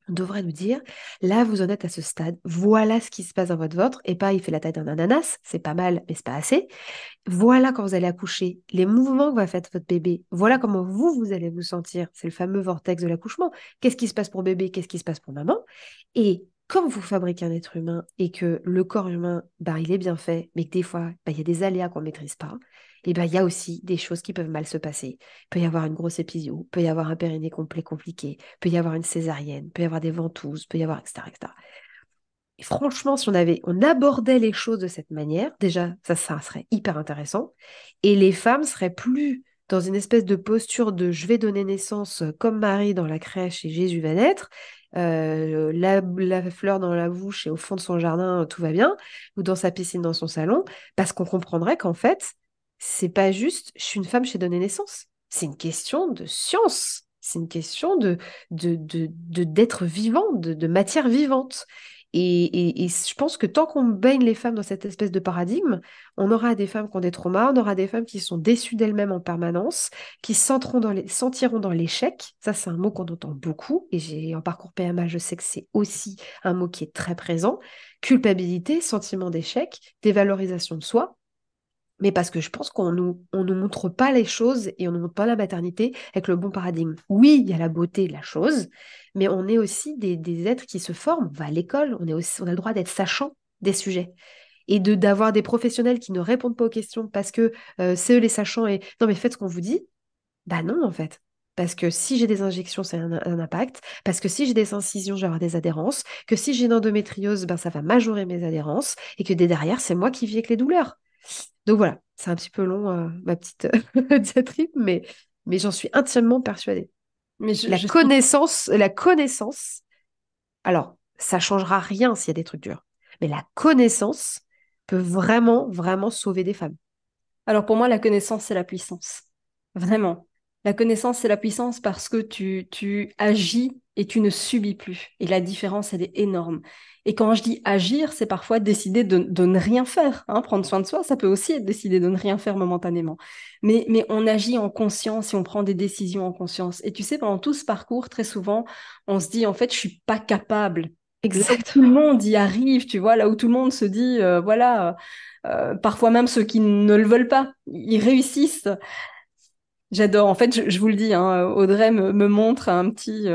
[SPEAKER 2] On devrait nous dire, là, vous en êtes à ce stade, voilà ce qui se passe dans votre ventre, et pas il fait la taille d'un ananas, c'est pas mal, mais c'est pas assez. Voilà quand vous allez accoucher, les mouvements que va faire votre bébé, voilà comment vous, vous allez vous sentir. C'est le fameux vortex de l'accouchement. Qu'est-ce qui se passe pour bébé, qu'est-ce qui se passe pour maman? Et quand vous fabriquez un être humain et que le corps humain, bah, il est bien fait, mais que des fois, bah, il y a des aléas qu'on ne maîtrise pas, et ben il y a aussi des choses qui peuvent mal se passer. Il peut y avoir une grosse épisio, il peut y avoir un périnée complet compliqué, il peut y avoir une césarienne, il peut y avoir des ventouses, il peut y avoir, etc., etc. Et franchement, si on abordait les choses de cette manière, déjà, ça serait hyper intéressant. Et les femmes seraient plus dans une espèce de posture de je vais donner naissance comme Marie dans la crèche et Jésus va naître, la fleur dans la bouche et au fond de son jardin, tout va bien, ou dans sa piscine dans son salon, parce qu'on comprendrait qu'en fait, c'est pas juste je suis une femme, je vais donner naissance. C'est une question de science. C'est une question d'être vivant, de matière vivante. Et je pense que tant qu'on baigne les femmes dans cette espèce de paradigme, on aura des femmes qui ont des traumas, on aura des femmes qui sont déçues d'elles-mêmes en permanence, qui sentiront dans l'échec. Ça, c'est un mot qu'on entend beaucoup. Et en parcours PMA, je sais que c'est aussi un mot qui est très présent. Culpabilité, sentiment d'échec, dévalorisation de soi. Mais parce que je pense qu'on nous montre pas les choses et on nous montre pas la maternité avec le bon paradigme. Oui, il y a la beauté de la chose, mais on est aussi des êtres qui se forment. On va à l'école, on a le droit d'être sachant des sujets et d'avoir des professionnels qui ne répondent pas aux questions parce que c'est eux les sachants et non mais faites ce qu'on vous dit. Bah non en fait. Parce que si j'ai des injections, c'est un impact. Parce que si j'ai des incisions, je vais avoir des adhérences. Que si j'ai une endométriose, ben, ça va majorer mes adhérences. Et que derrière, c'est moi qui vis avec les douleurs. Donc voilà, c'est un petit peu long, ma petite diatribe, mais j'en suis intimement persuadée.
[SPEAKER 1] Mais
[SPEAKER 2] La
[SPEAKER 1] je suis
[SPEAKER 2] connaissance, la connaissance, alors, ça changera rien s'il y a des trucs durs, mais la connaissance peut vraiment, vraiment sauver des femmes.
[SPEAKER 1] Alors pour moi, la connaissance, c'est la puissance. Vraiment. La connaissance, c'est la puissance parce que tu agis et tu ne subis plus. Et la différence, elle est énorme. Et quand je dis agir, c'est parfois décider de ne rien faire, hein. Prendre soin de soi, ça peut aussi être décider de ne rien faire momentanément. Mais on agit en conscience et on prend des décisions en conscience. Et tu sais, pendant tout ce parcours, très souvent, on se dit, en fait, je suis pas capable. Là où tout le
[SPEAKER 2] Exactement.
[SPEAKER 1] monde y arrive, tu vois, là où tout le monde se dit, voilà. Parfois même ceux qui ne le veulent pas, ils réussissent. J'adore. En fait, je vous le dis, hein, Audrey me montre un petit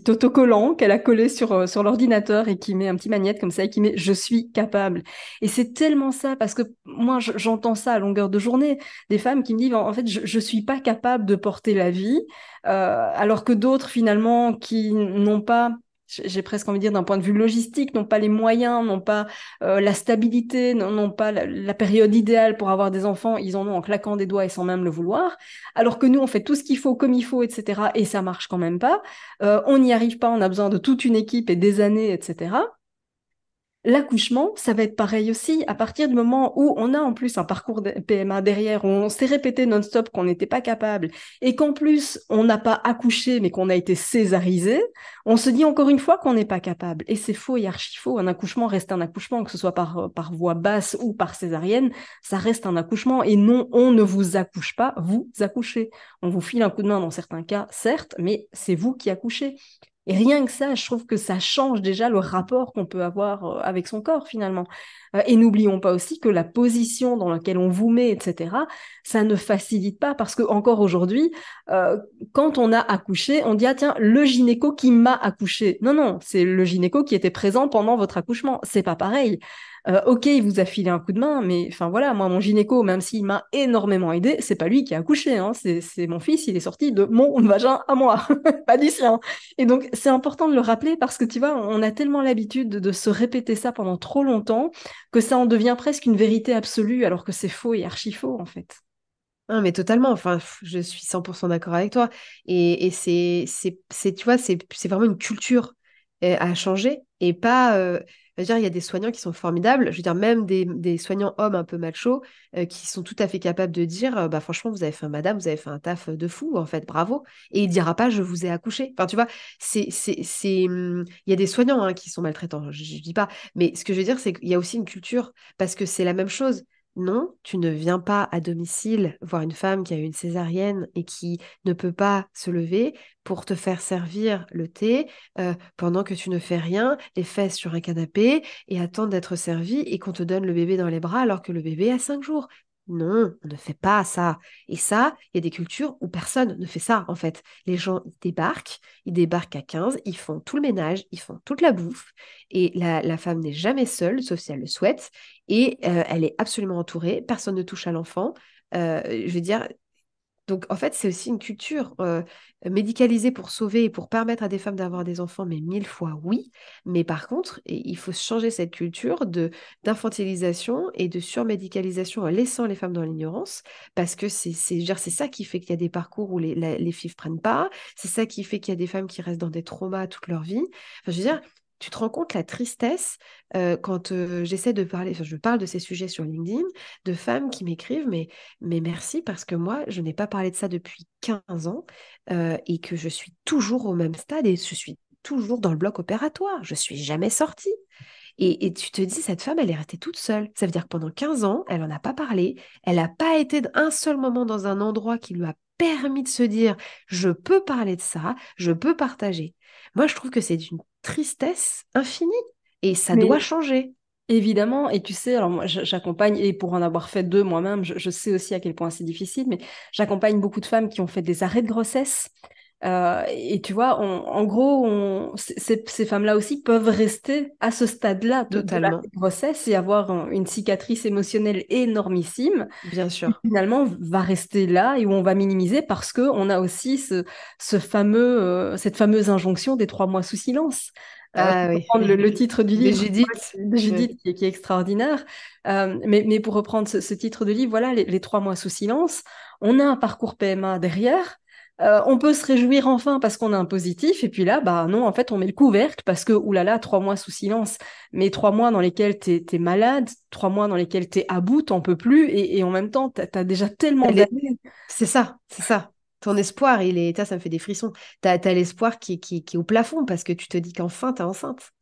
[SPEAKER 1] autocollant qu'elle a collé sur l'ordinateur et qui met un petit magnète comme ça et qui met «Je suis capable». Et c'est tellement ça, parce que moi, j'entends ça à longueur de journée, des femmes qui me disent, en fait, je suis pas capable de porter la vie, alors que d'autres, finalement, qui n'ont pas j'ai presque envie de dire d'un point de vue logistique, n'ont pas les moyens, n'ont pas la stabilité, n'ont pas la période idéale pour avoir des enfants, ils en ont en claquant des doigts et sans même le vouloir, alors que nous, on fait tout ce qu'il faut comme il faut, etc. Et ça marche quand même pas. On n'y arrive pas, on a besoin de toute une équipe et des années, etc. L'accouchement, ça va être pareil aussi. À partir du moment où on a en plus un parcours de PMA derrière, où on s'est répété non-stop qu'on n'était pas capable, et qu'en plus on n'a pas accouché, mais qu'on a été césarisé, on se dit encore une fois qu'on n'est pas capable. Et c'est faux et archi faux. Un accouchement reste un accouchement, que ce soit par voie basse ou par césarienne, ça reste un accouchement. Et non, on ne vous accouche pas, vous accouchez. On vous file un coup de main dans certains cas, certes, mais c'est vous qui accouchez. Et rien que ça, je trouve que ça change déjà le rapport qu'on peut avoir avec son corps finalement. Et n'oublions pas aussi que la position dans laquelle on vous met, etc., ça ne facilite pas parce que encore aujourd'hui, quand on a accouché, on dit ah tiens le gynéco qui m'a accouché. Non non, c'est le gynéco qui était présent pendant votre accouchement. C'est pas pareil. Ok, il vous a filé un coup de main, mais enfin voilà, moi mon gynéco, même s'il m'a énormément aidé, c'est pas lui qui a accouché, hein, c'est mon fils, il est sorti de mon vagin à moi, pas du sien. Et donc c'est important de le rappeler parce que tu vois, on a tellement l'habitude de se répéter ça pendant trop longtemps que ça en devient presque une vérité absolue, alors que c'est faux et archi faux en fait.
[SPEAKER 2] Non, mais totalement, enfin, je suis 100% d'accord avec toi. Et tu vois, c'est vraiment une culture à changer et pas, je veux dire, il y a des soignants qui sont formidables, je veux dire, même des soignants hommes un peu machos qui sont tout à fait capables de dire, bah franchement, vous avez fait, madame, vous avez fait un taf de fou, en fait, bravo. Et il dira pas, je vous ai accouché. Enfin, tu vois, il y a des soignants hein, qui sont maltraitants, je dis pas. Mais ce que je veux dire, c'est qu'il y a aussi une culture, parce que c'est la même chose. non, tu ne viens pas à domicile voir une femme qui a eu une césarienne et qui ne peut pas se lever pour te faire servir le thé pendant que tu ne fais rien, les fesses sur un canapé et attendre d'être servi et qu'on te donne le bébé dans les bras alors que le bébé a 5 jours. Non, on ne fait pas ça. Et ça, il y a des cultures où personne ne fait ça, en fait. Les gens, ils débarquent à 15, ils font tout le ménage, ils font toute la bouffe, et la femme n'est jamais seule, sauf si elle le souhaite, et elle est absolument entourée, personne ne touche à l'enfant. Je veux dire, donc en fait, c'est aussi une culture médicalisée pour sauver et pour permettre à des femmes d'avoir des enfants, mais 1000 fois oui. Mais par contre, il faut changer cette culture de d'infantilisation et de surmédicalisation en laissant les femmes dans l'ignorance, parce que je veux dire, c'est ça qui fait qu'il y a des parcours où les filles ne prennent pas, c'est ça qui fait qu'il y a des femmes qui restent dans des traumas toute leur vie. Enfin, je veux dire, tu te rends compte la tristesse quand j'essaie de parler, enfin, je parle de ces sujets sur LinkedIn, de femmes qui m'écrivent, mais merci parce que moi, je n'ai pas parlé de ça depuis 15 ans et que je suis toujours au même stade et je suis toujours dans le bloc opératoire. Je suis jamais sortie. Et tu te dis, cette femme, elle est restée toute seule. Ça veut dire que pendant 15 ans, elle n'en a pas parlé. Elle n'a pas été un seul moment dans un endroit qui lui a permis de se dire, je peux parler de ça, je peux partager. Moi, je trouve que c'est d'une tristesse infinie et ça doit
[SPEAKER 1] Mais
[SPEAKER 2] changer.
[SPEAKER 1] évidemment, et tu sais, alors moi j'accompagne, et pour en avoir fait deux moi-même, je sais aussi à quel point c'est difficile, mais j'accompagne beaucoup de femmes qui ont fait des arrêts de grossesse. Et tu vois, en gros, ces femmes-là aussi peuvent rester à ce stade-là de la
[SPEAKER 2] Totalement,
[SPEAKER 1] grossesse et avoir une cicatrice émotionnelle énormissime
[SPEAKER 2] bien
[SPEAKER 1] qui
[SPEAKER 2] sûr.
[SPEAKER 1] finalement va rester là et où on va minimiser parce qu'on a aussi cette fameuse injonction des 3 mois sous silence.
[SPEAKER 2] Ah
[SPEAKER 1] Pour
[SPEAKER 2] oui,
[SPEAKER 1] reprendre le titre du
[SPEAKER 2] de
[SPEAKER 1] livre
[SPEAKER 2] Judith.
[SPEAKER 1] de
[SPEAKER 2] Ouais.
[SPEAKER 1] Judith, qui est extraordinaire. Mais pour reprendre ce titre de livre, voilà, les 3 mois sous silence, on a un parcours PMA derrière. On peut se réjouir enfin parce qu'on a un positif, et puis là, bah non, en fait, on met le couvercle parce que, oulala, 3 mois sous silence, mais 3 mois dans lesquels t'es malade, 3 mois dans lesquels t'es à bout, t'en peux plus, et en même temps, t'as déjà tellement
[SPEAKER 2] Elle est-
[SPEAKER 1] d'années.
[SPEAKER 2] C'est ça, c'est ça. Ton espoir, ça me fait des frissons. T'as l'espoir qui est au plafond parce que tu te dis qu'enfin t'es enceinte.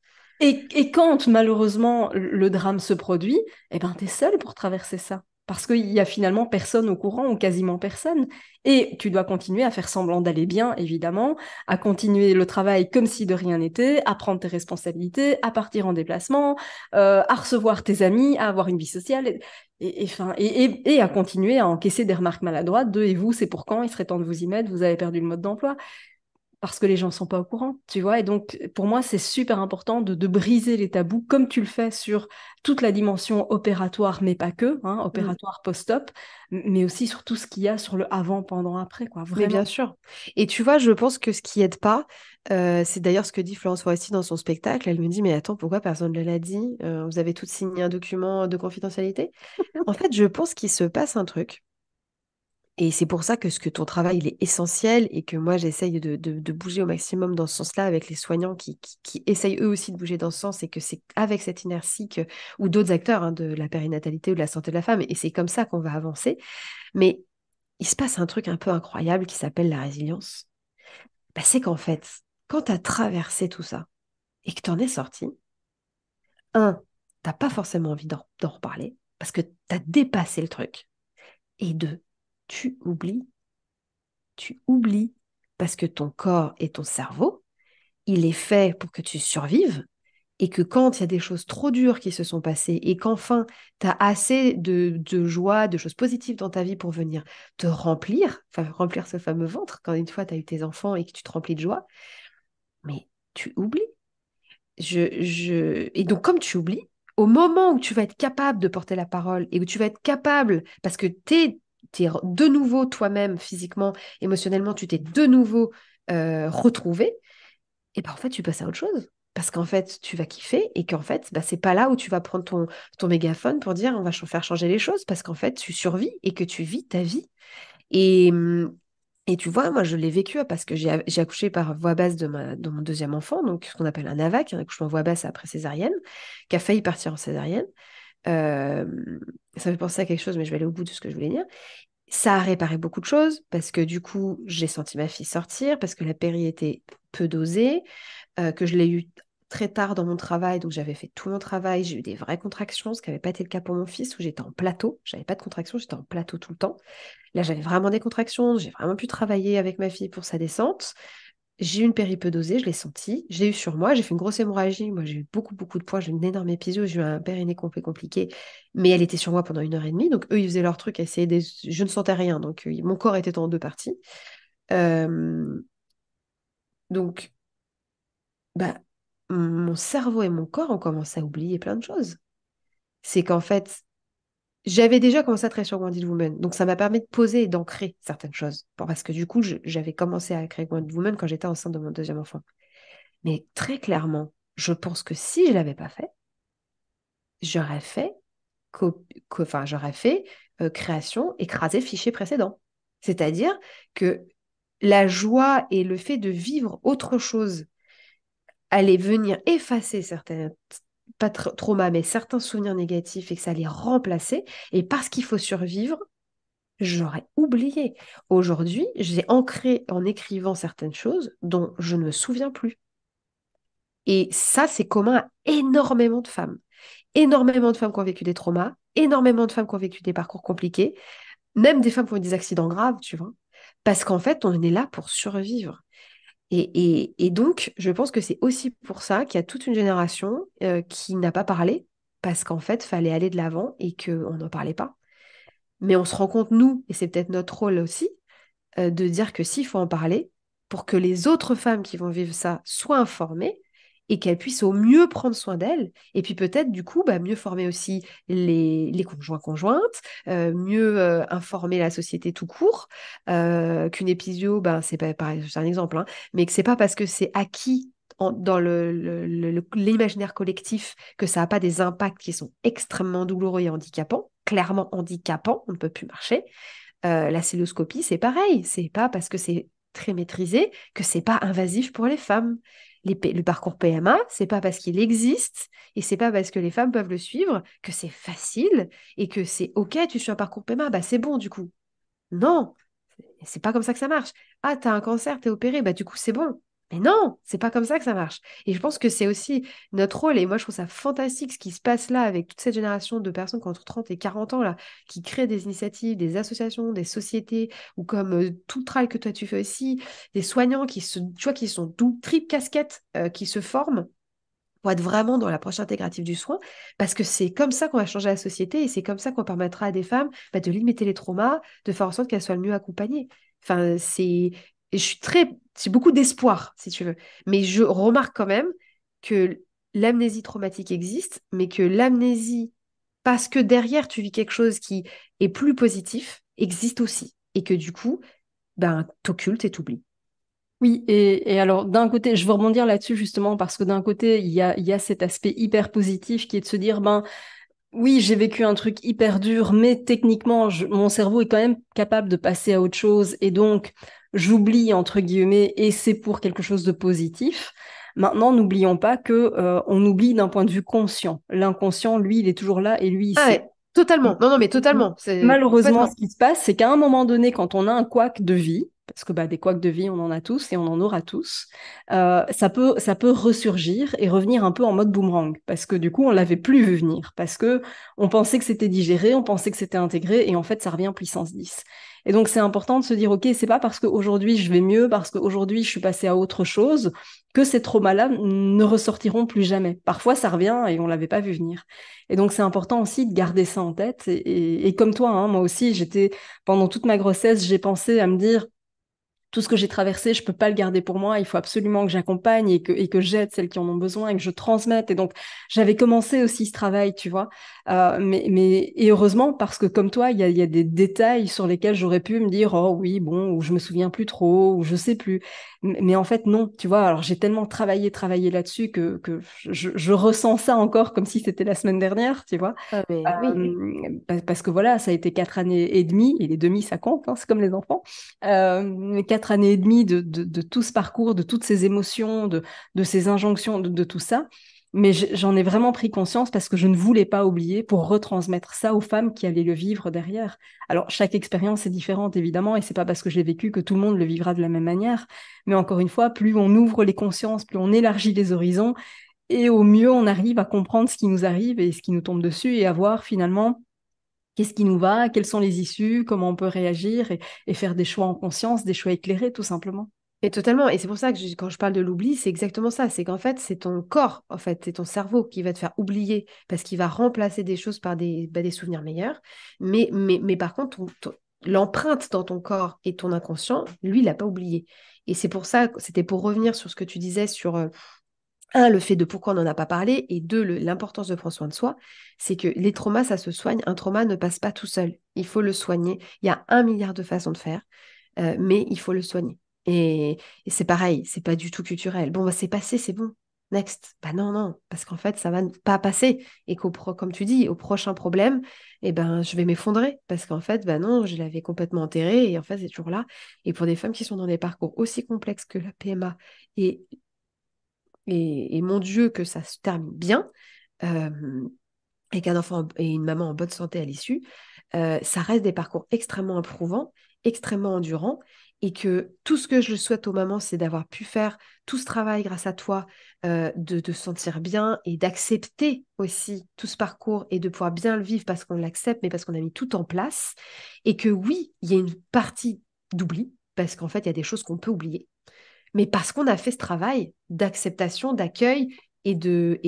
[SPEAKER 1] Et quand malheureusement le drame se produit, eh ben t'es seul pour traverser ça. Parce qu'il y a finalement personne au courant, ou quasiment personne. Et tu dois continuer à faire semblant d'aller bien, évidemment, à continuer le travail comme si de rien n'était, à prendre tes responsabilités, à partir en déplacement, à recevoir tes amis, à avoir une vie sociale, et à continuer à encaisser des remarques maladroites de «et vous, c'est pour quand? Il serait temps de vous y mettre, vous avez perdu le mode d'emploi» parce que les gens sont pas au courant, tu vois. Et donc, pour moi, c'est super important de briser les tabous, comme tu le fais sur toute la dimension opératoire, mais pas que, hein,
[SPEAKER 2] Mm.
[SPEAKER 1] opératoire post-op, mais aussi sur tout ce qu'il y a sur le avant, pendant, après, quoi,
[SPEAKER 2] Mais bien
[SPEAKER 1] vraiment.
[SPEAKER 2] sûr. Et tu vois, je pense que ce qui aide pas, c'est d'ailleurs ce que dit Florence Foresti dans son spectacle. Elle me dit, mais attends, pourquoi personne ne l'a dit? Vous avez toutes signé un document de confidentialité? En fait, je pense qu'il se passe un truc. Et c'est pour ça que ton travail, il est essentiel et que moi, j'essaye de bouger au maximum dans ce sens-là avec les soignants qui essayent eux aussi de bouger dans ce sens et que c'est avec cette inertie ou d'autres acteurs hein, de la périnatalité ou de la santé de la femme, et c'est comme ça qu'on va avancer. Mais il se passe un truc un peu incroyable qui s'appelle la résilience. Bah, c'est qu'en fait, quand tu as traversé tout ça et que tu en es sorti, un, t'as pas forcément envie d'en reparler parce que tu as dépassé le truc. Et deux, tu oublies tu oublies parce que ton corps et ton cerveau, il est fait pour que tu survives et que quand il y a des choses trop dures qui se sont passées et qu'enfin tu as assez de joie, de choses positives dans ta vie pour venir te remplir, enfin remplir ce fameux ventre quand une fois tu as eu tes enfants et que tu te remplis de joie, mais tu oublies. Et donc comme tu oublies, au moment où tu vas être capable de porter la parole et où tu vas être capable, parce que t'es de nouveau toi-même physiquement, émotionnellement, tu t'es de nouveau retrouvé, et ben en fait tu passes à autre chose. Parce qu'en fait, tu vas kiffer et qu'en fait, bah, c'est pas là où tu vas prendre ton mégaphone pour dire on va faire changer les choses parce qu'en fait, tu survis et que tu vis ta vie. Et, et tu vois, moi, je l'ai vécu parce que j'ai accouché par voie basse de mon deuxième enfant, donc ce qu'on appelle un AVAC, un accouchement voie basse après césarienne, qui a failli partir en césarienne. Euh, Ça me fait penser à quelque chose, mais je vais aller au bout de ce que je voulais dire. Ça a réparé beaucoup de choses parce que du coup, j'ai senti ma fille sortir, parce que la péri était peu dosée, que je l'ai eu très tard dans mon travail, donc j'avais fait tout mon travail, j'ai eu des vraies contractions, ce qui n'avait pas été le cas pour mon fils, où j'étais en plateau, j'avais pas de contractions, j'étais en plateau tout le temps. Là, j'avais vraiment des contractions, j'ai vraiment pu travailler avec ma fille pour sa descente. J'ai eu une péripeudosée, je l'ai senti, je l'ai eu sur moi, j'ai fait une grosse hémorragie, moi j'ai eu beaucoup, beaucoup de poids, j'ai eu une énorme épisio, j'ai eu un périnée complet compliqué, mais elle était sur moi pendant 1 heure et demie, donc eux, ils faisaient leur truc, essayaient je ne sentais rien, donc mon corps était en deux parties. Euh, donc, bah, mon cerveau et mon corps ont commencé à oublier plein de choses. C'est qu'en fait, j'avais déjà commencé à travailler sur Wounded Woman, donc ça m'a permis de poser et d'ancrer certaines choses. Bon, parce que du coup, j'avais commencé à créer Wounded Woman quand j'étais enceinte de mon deuxième enfant. Mais très clairement, je pense que si je ne l'avais pas fait, j'aurais fait, j'aurais fait création, écraser le fichier précédent. C'est-à-dire que la joie et le fait de vivre autre chose allait venir effacer certains, pas traumas, mais certains souvenirs négatifs et que ça allait remplacer. Et parce qu'il faut survivre, j'aurais oublié. Aujourd'hui, j'ai ancré en écrivant certaines choses dont je ne me souviens plus. Et ça, c'est commun à énormément de femmes. Énormément de femmes qui ont vécu des traumas, énormément de femmes qui ont vécu des parcours compliqués, même des femmes qui ont eu des accidents graves, tu vois. Parce qu'en fait, on est là pour survivre. Et donc, je pense que c'est aussi pour ça qu'il y a toute une génération qui n'a pas parlé, parce qu'en fait, fallait aller de l'avant et qu'on n'en parlait pas. Mais on se rend compte, nous, et c'est peut-être notre rôle aussi, de dire que s'il faut en parler, pour que les autres femmes qui vont vivre ça soient informées et qu'elles puissent au mieux prendre soin d'elles, et puis peut-être du coup mieux former aussi les conjoints-conjointes, mieux informer la société tout court, qu'une épisio, c'est pas pareil, c'est un exemple, hein, mais que c'est pas parce que c'est acquis dans l'imaginaire collectif que ça n'a pas des impacts qui sont extrêmement douloureux et handicapants, clairement handicapants, on ne peut plus marcher. La célioscopie, c'est pareil. C'est pas parce que c'est très maîtrisé que c'est pas invasif pour les femmes. Le parcours PMA, c'est pas parce qu'il existe et c'est pas parce que les femmes peuvent le suivre que c'est facile et que c'est OK, tu suis un parcours PMA, c'est bon du coup. Non, c'est pas comme ça que ça marche. Ah, t'as un cancer, t'es opéré, du coup c'est bon. Mais non, c'est pas comme ça que ça marche. Et je pense que c'est aussi notre rôle, et moi je trouve ça fantastique ce qui se passe là avec toute cette génération de personnes qui ont entre 30 et 40 ans là, qui créent des initiatives, des associations, des sociétés, ou comme tout le travail que toi tu fais aussi, des soignants tu vois, qui sont tout triple casquette, qui se forment pour être vraiment dans l'approche intégrative du soin, parce que c'est comme ça qu'on va changer la société et c'est comme ça qu'on permettra à des femmes de limiter les traumas, de faire en sorte qu'elles soient le mieux accompagnées. Enfin, j'ai beaucoup d'espoir, si tu veux, mais je remarque quand même que l'amnésie traumatique existe, mais que l'amnésie, parce que derrière tu vis quelque chose qui est plus positif, existe aussi, et que du coup, t'occultes et t'oublies.
[SPEAKER 1] Oui, et alors d'un côté, je veux rebondir là-dessus justement parce que d'un côté, il y a cet aspect hyper positif qui est de se dire, oui, j'ai vécu un truc hyper dur, mais techniquement, mon cerveau est quand même capable de passer à autre chose et donc j'oublie entre guillemets et c'est pour quelque chose de positif. Maintenant, n'oublions pas que on oublie d'un point de vue conscient. L'inconscient, lui, il est toujours là et lui, il
[SPEAKER 2] Ah
[SPEAKER 1] sait.
[SPEAKER 2] ouais, totalement. Non, non, mais totalement. C'est
[SPEAKER 1] Malheureusement, ce
[SPEAKER 2] complètement.
[SPEAKER 1] qui se passe, c'est qu'à un moment donné, quand on a un couac de vie, parce que des couacs de vie, on en a tous et on en aura tous, ça peut ressurgir et revenir un peu en mode boomerang, parce que du coup, on l'avait plus vu venir, parce que on pensait que c'était digéré, on pensait que c'était intégré, et en fait, ça revient puissance 10. Et donc, c'est important de se dire, OK, c'est pas parce qu'aujourd'hui je vais mieux, parce qu'aujourd'hui je suis passée à autre chose, que ces traumas-là ne ressortiront plus jamais. Parfois, ça revient et on l'avait pas vu venir. Et donc, c'est important aussi de garder ça en tête. Et comme toi, hein, moi aussi, pendant toute ma grossesse, j'ai pensé à me dire, tout ce que j'ai traversé, je peux pas le garder pour moi. Il faut absolument que j'accompagne et que j'aide celles qui en ont besoin et que je transmette. Et donc, j'avais commencé aussi ce travail, tu vois. Et heureusement, parce que comme toi, il y a des détails sur lesquels j'aurais pu me dire, oh oui, bon, ou je me souviens plus trop, ou je sais plus. Mais en fait, non, tu vois. Alors, j'ai tellement travaillé là-dessus que je ressens ça encore comme si c'était la semaine dernière, tu vois.
[SPEAKER 2] Ah, mais oui.
[SPEAKER 1] Parce que voilà, ça a été 4 années et demie, et les demi, ça compte, hein, c'est comme les enfants. 4 années et demie de tout ce parcours, de toutes ces émotions, de ces injonctions, de tout ça. Mais j'en ai vraiment pris conscience parce que je ne voulais pas oublier pour retransmettre ça aux femmes qui allaient le vivre derrière. Alors, chaque expérience est différente, évidemment, et c'est pas parce que je l'ai vécu que tout le monde le vivra de la même manière. Mais encore une fois, plus on ouvre les consciences, plus on élargit les horizons, et au mieux, on arrive à comprendre ce qui nous arrive et ce qui nous tombe dessus et à voir finalement qu'est-ce qui nous va, quelles sont les issues, comment on peut réagir et faire des choix en conscience, des choix éclairés, tout simplement.
[SPEAKER 2] Et totalement. Et c'est pour ça que quand je parle de l'oubli, c'est exactement ça. C'est qu'en fait, c'est ton corps, en fait, c'est ton cerveau qui va te faire oublier parce qu'il va remplacer des choses par des souvenirs meilleurs. Mais par contre, l'empreinte dans ton corps et ton inconscient, lui, il n'a pas oublié. Et c'est pour ça, c'était pour revenir sur ce que tu disais sur, un, le fait de pourquoi on n'en a pas parlé, et deux, l'importance de prendre soin de soi, c'est que les traumas, ça se soigne. Un trauma ne passe pas tout seul. Il faut le soigner. Il y a 1 milliard de façons de faire. Mais il faut le soigner. Et c'est pareil, c'est pas du tout culturel. Bon, bah, c'est passé, c'est bon. Next. Bah non, non, parce qu'en fait, ça va pas passer. Et comme tu dis, au prochain problème, eh ben, je vais m'effondrer. Parce qu'en fait, bah non, je l'avais complètement enterré et en fait, c'est toujours là. Et pour des femmes qui sont dans des parcours aussi complexes que la PMA, et, et mon Dieu, que ça se termine bien, euh, et qu'un enfant et une maman en bonne santé à l'issue, ça reste des parcours extrêmement éprouvants, extrêmement endurants, et que tout ce que je souhaite aux mamans, c'est d'avoir pu faire tout ce travail grâce à toi, de se sentir bien et d'accepter aussi tout ce parcours et de pouvoir bien le vivre parce qu'on l'accepte, mais parce qu'on a mis tout en place, et que oui, il y a une partie d'oubli, parce qu'en fait, il y a des choses qu'on peut oublier, mais parce qu'on a fait ce travail d'acceptation, d'accueil et de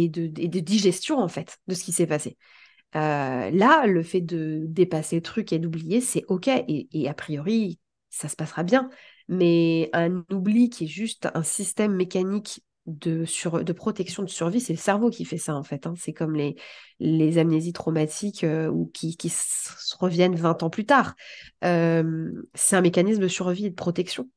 [SPEAKER 2] digestion, en fait, de ce qui s'est passé. Là, le fait de dépasser le truc et d'oublier, c'est OK. Et a priori, ça se passera bien. Mais un oubli qui est juste un système mécanique de protection, de survie, c'est le cerveau qui fait ça, en fait. Hein. C'est comme les amnésies traumatiques ou qui reviennent 20 ans plus tard. C'est un mécanisme de survie et de protection.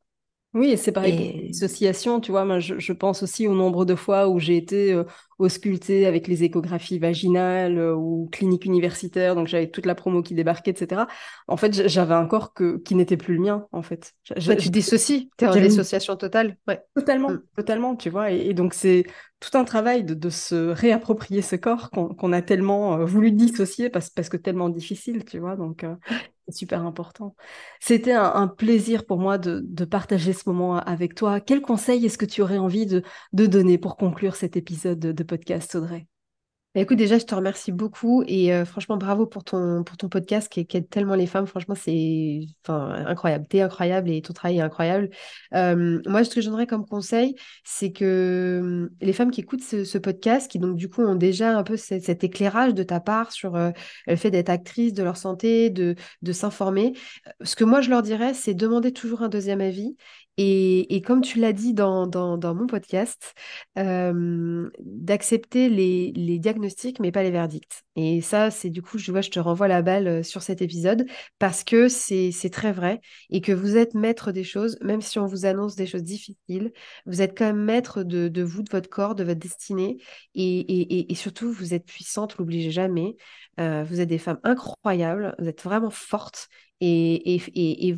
[SPEAKER 1] Oui, et c'est pareil pour les
[SPEAKER 2] Et
[SPEAKER 1] dissociations, tu vois. Moi, je pense aussi au nombre de fois où j'ai été auscultée avec les échographies vaginales ou cliniques universitaires, donc j'avais toute la promo qui débarquait, etc. En fait, j'avais un corps qui n'était plus le mien, en fait.
[SPEAKER 2] bah, tu dissocies, tu es en
[SPEAKER 1] J'avais une
[SPEAKER 2] dissociation totale. Ouais. Mm.
[SPEAKER 1] Totalement, totalement, tu vois. Et donc, c'est tout un travail de se réapproprier ce corps qu'on a tellement voulu dissocier parce que tellement difficile, tu vois. Donc, c'est super important. C'était un plaisir pour moi de partager ce moment avec toi. Quel conseil est-ce que tu aurais envie de donner pour conclure cet épisode de podcast, Audrey?
[SPEAKER 2] Bah, écoute, déjà, je te remercie beaucoup et franchement, bravo pour ton podcast qui aide tellement les femmes. Franchement, c'est enfin, incroyable. T'es incroyable et ton travail est incroyable. Moi, ce que je donnerais comme conseil, c'est que les femmes qui écoutent ce podcast, qui donc du coup ont déjà un peu cet éclairage de ta part sur le fait d'être actrice de leur santé, de s'informer, ce que moi, je leur dirais, c'est demander toujours un deuxième avis. Et comme tu l'as dit dans mon podcast, d'accepter les diagnostics, mais pas les verdicts. Et ça, c'est du coup, je te renvoie la balle sur cet épisode parce que c'est très vrai et que vous êtes maître des choses, même si on vous annonce des choses difficiles, vous êtes quand même maître de vous, de votre corps, de votre destinée et surtout, vous êtes puissante, l'oubliez jamais. Vous êtes des femmes incroyables, vous êtes vraiment fortes et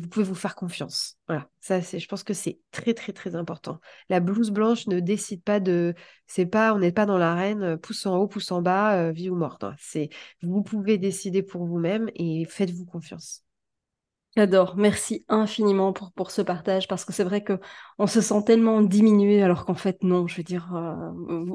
[SPEAKER 2] vous pouvez vous faire confiance. Voilà, ça, je pense que c'est très, très, très important. La blouse blanche ne décide pas c'est pas, on n'est pas dans l'arène, pouce en haut, pouce en bas, vie ou mort. Non, vous pouvez décider pour vous-même et faites-vous confiance.
[SPEAKER 1] J'adore. Merci infiniment pour ce partage parce que c'est vrai que on se sent tellement diminué alors qu'en fait non. Je veux dire,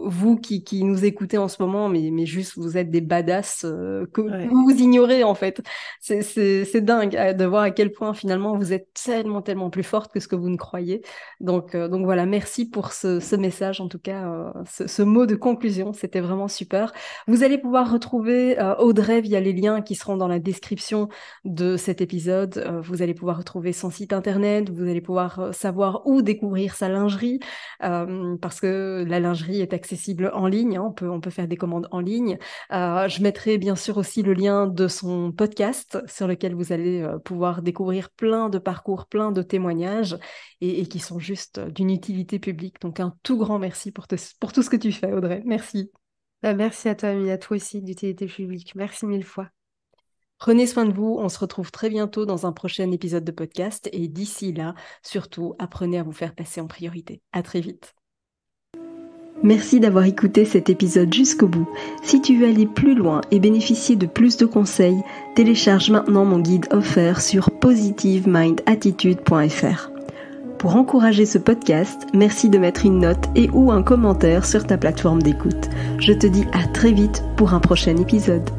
[SPEAKER 1] vous qui nous écoutez en ce moment, mais juste vous êtes des badass que
[SPEAKER 2] Ouais.
[SPEAKER 1] vous ignorez en fait. C'est dingue de voir à quel point finalement vous êtes tellement tellement plus forte que ce que vous ne croyez. Donc voilà, merci pour ce message en tout cas, ce mot de conclusion. C'était vraiment super. Vous allez pouvoir retrouver Audrey via les liens qui seront dans la description de cet épisode. Vous allez pouvoir retrouver son site internet, vous allez pouvoir savoir où découvrir sa lingerie, parce que la lingerie est accessible en ligne, hein, on peut faire des commandes en ligne. Je mettrai bien sûr aussi le lien de son podcast sur lequel vous allez pouvoir découvrir plein de parcours, plein de témoignages et qui sont juste d'une utilité publique. Donc un tout grand merci pour tout ce que tu fais, Audrey. Merci.
[SPEAKER 2] Merci à toi, Amina, à toi aussi, d'utilité publique. Merci mille fois.
[SPEAKER 1] Prenez soin de vous, on se retrouve très bientôt dans un prochain épisode de podcast et d'ici là, surtout, apprenez à vous faire passer en priorité. À très vite. Merci d'avoir écouté cet épisode jusqu'au bout. Si tu veux aller plus loin et bénéficier de plus de conseils, télécharge maintenant mon guide offert sur positivemindattitude.fr. Pour encourager ce podcast, merci de mettre une note et ou un commentaire sur ta plateforme d'écoute. Je te dis à très vite pour un prochain épisode.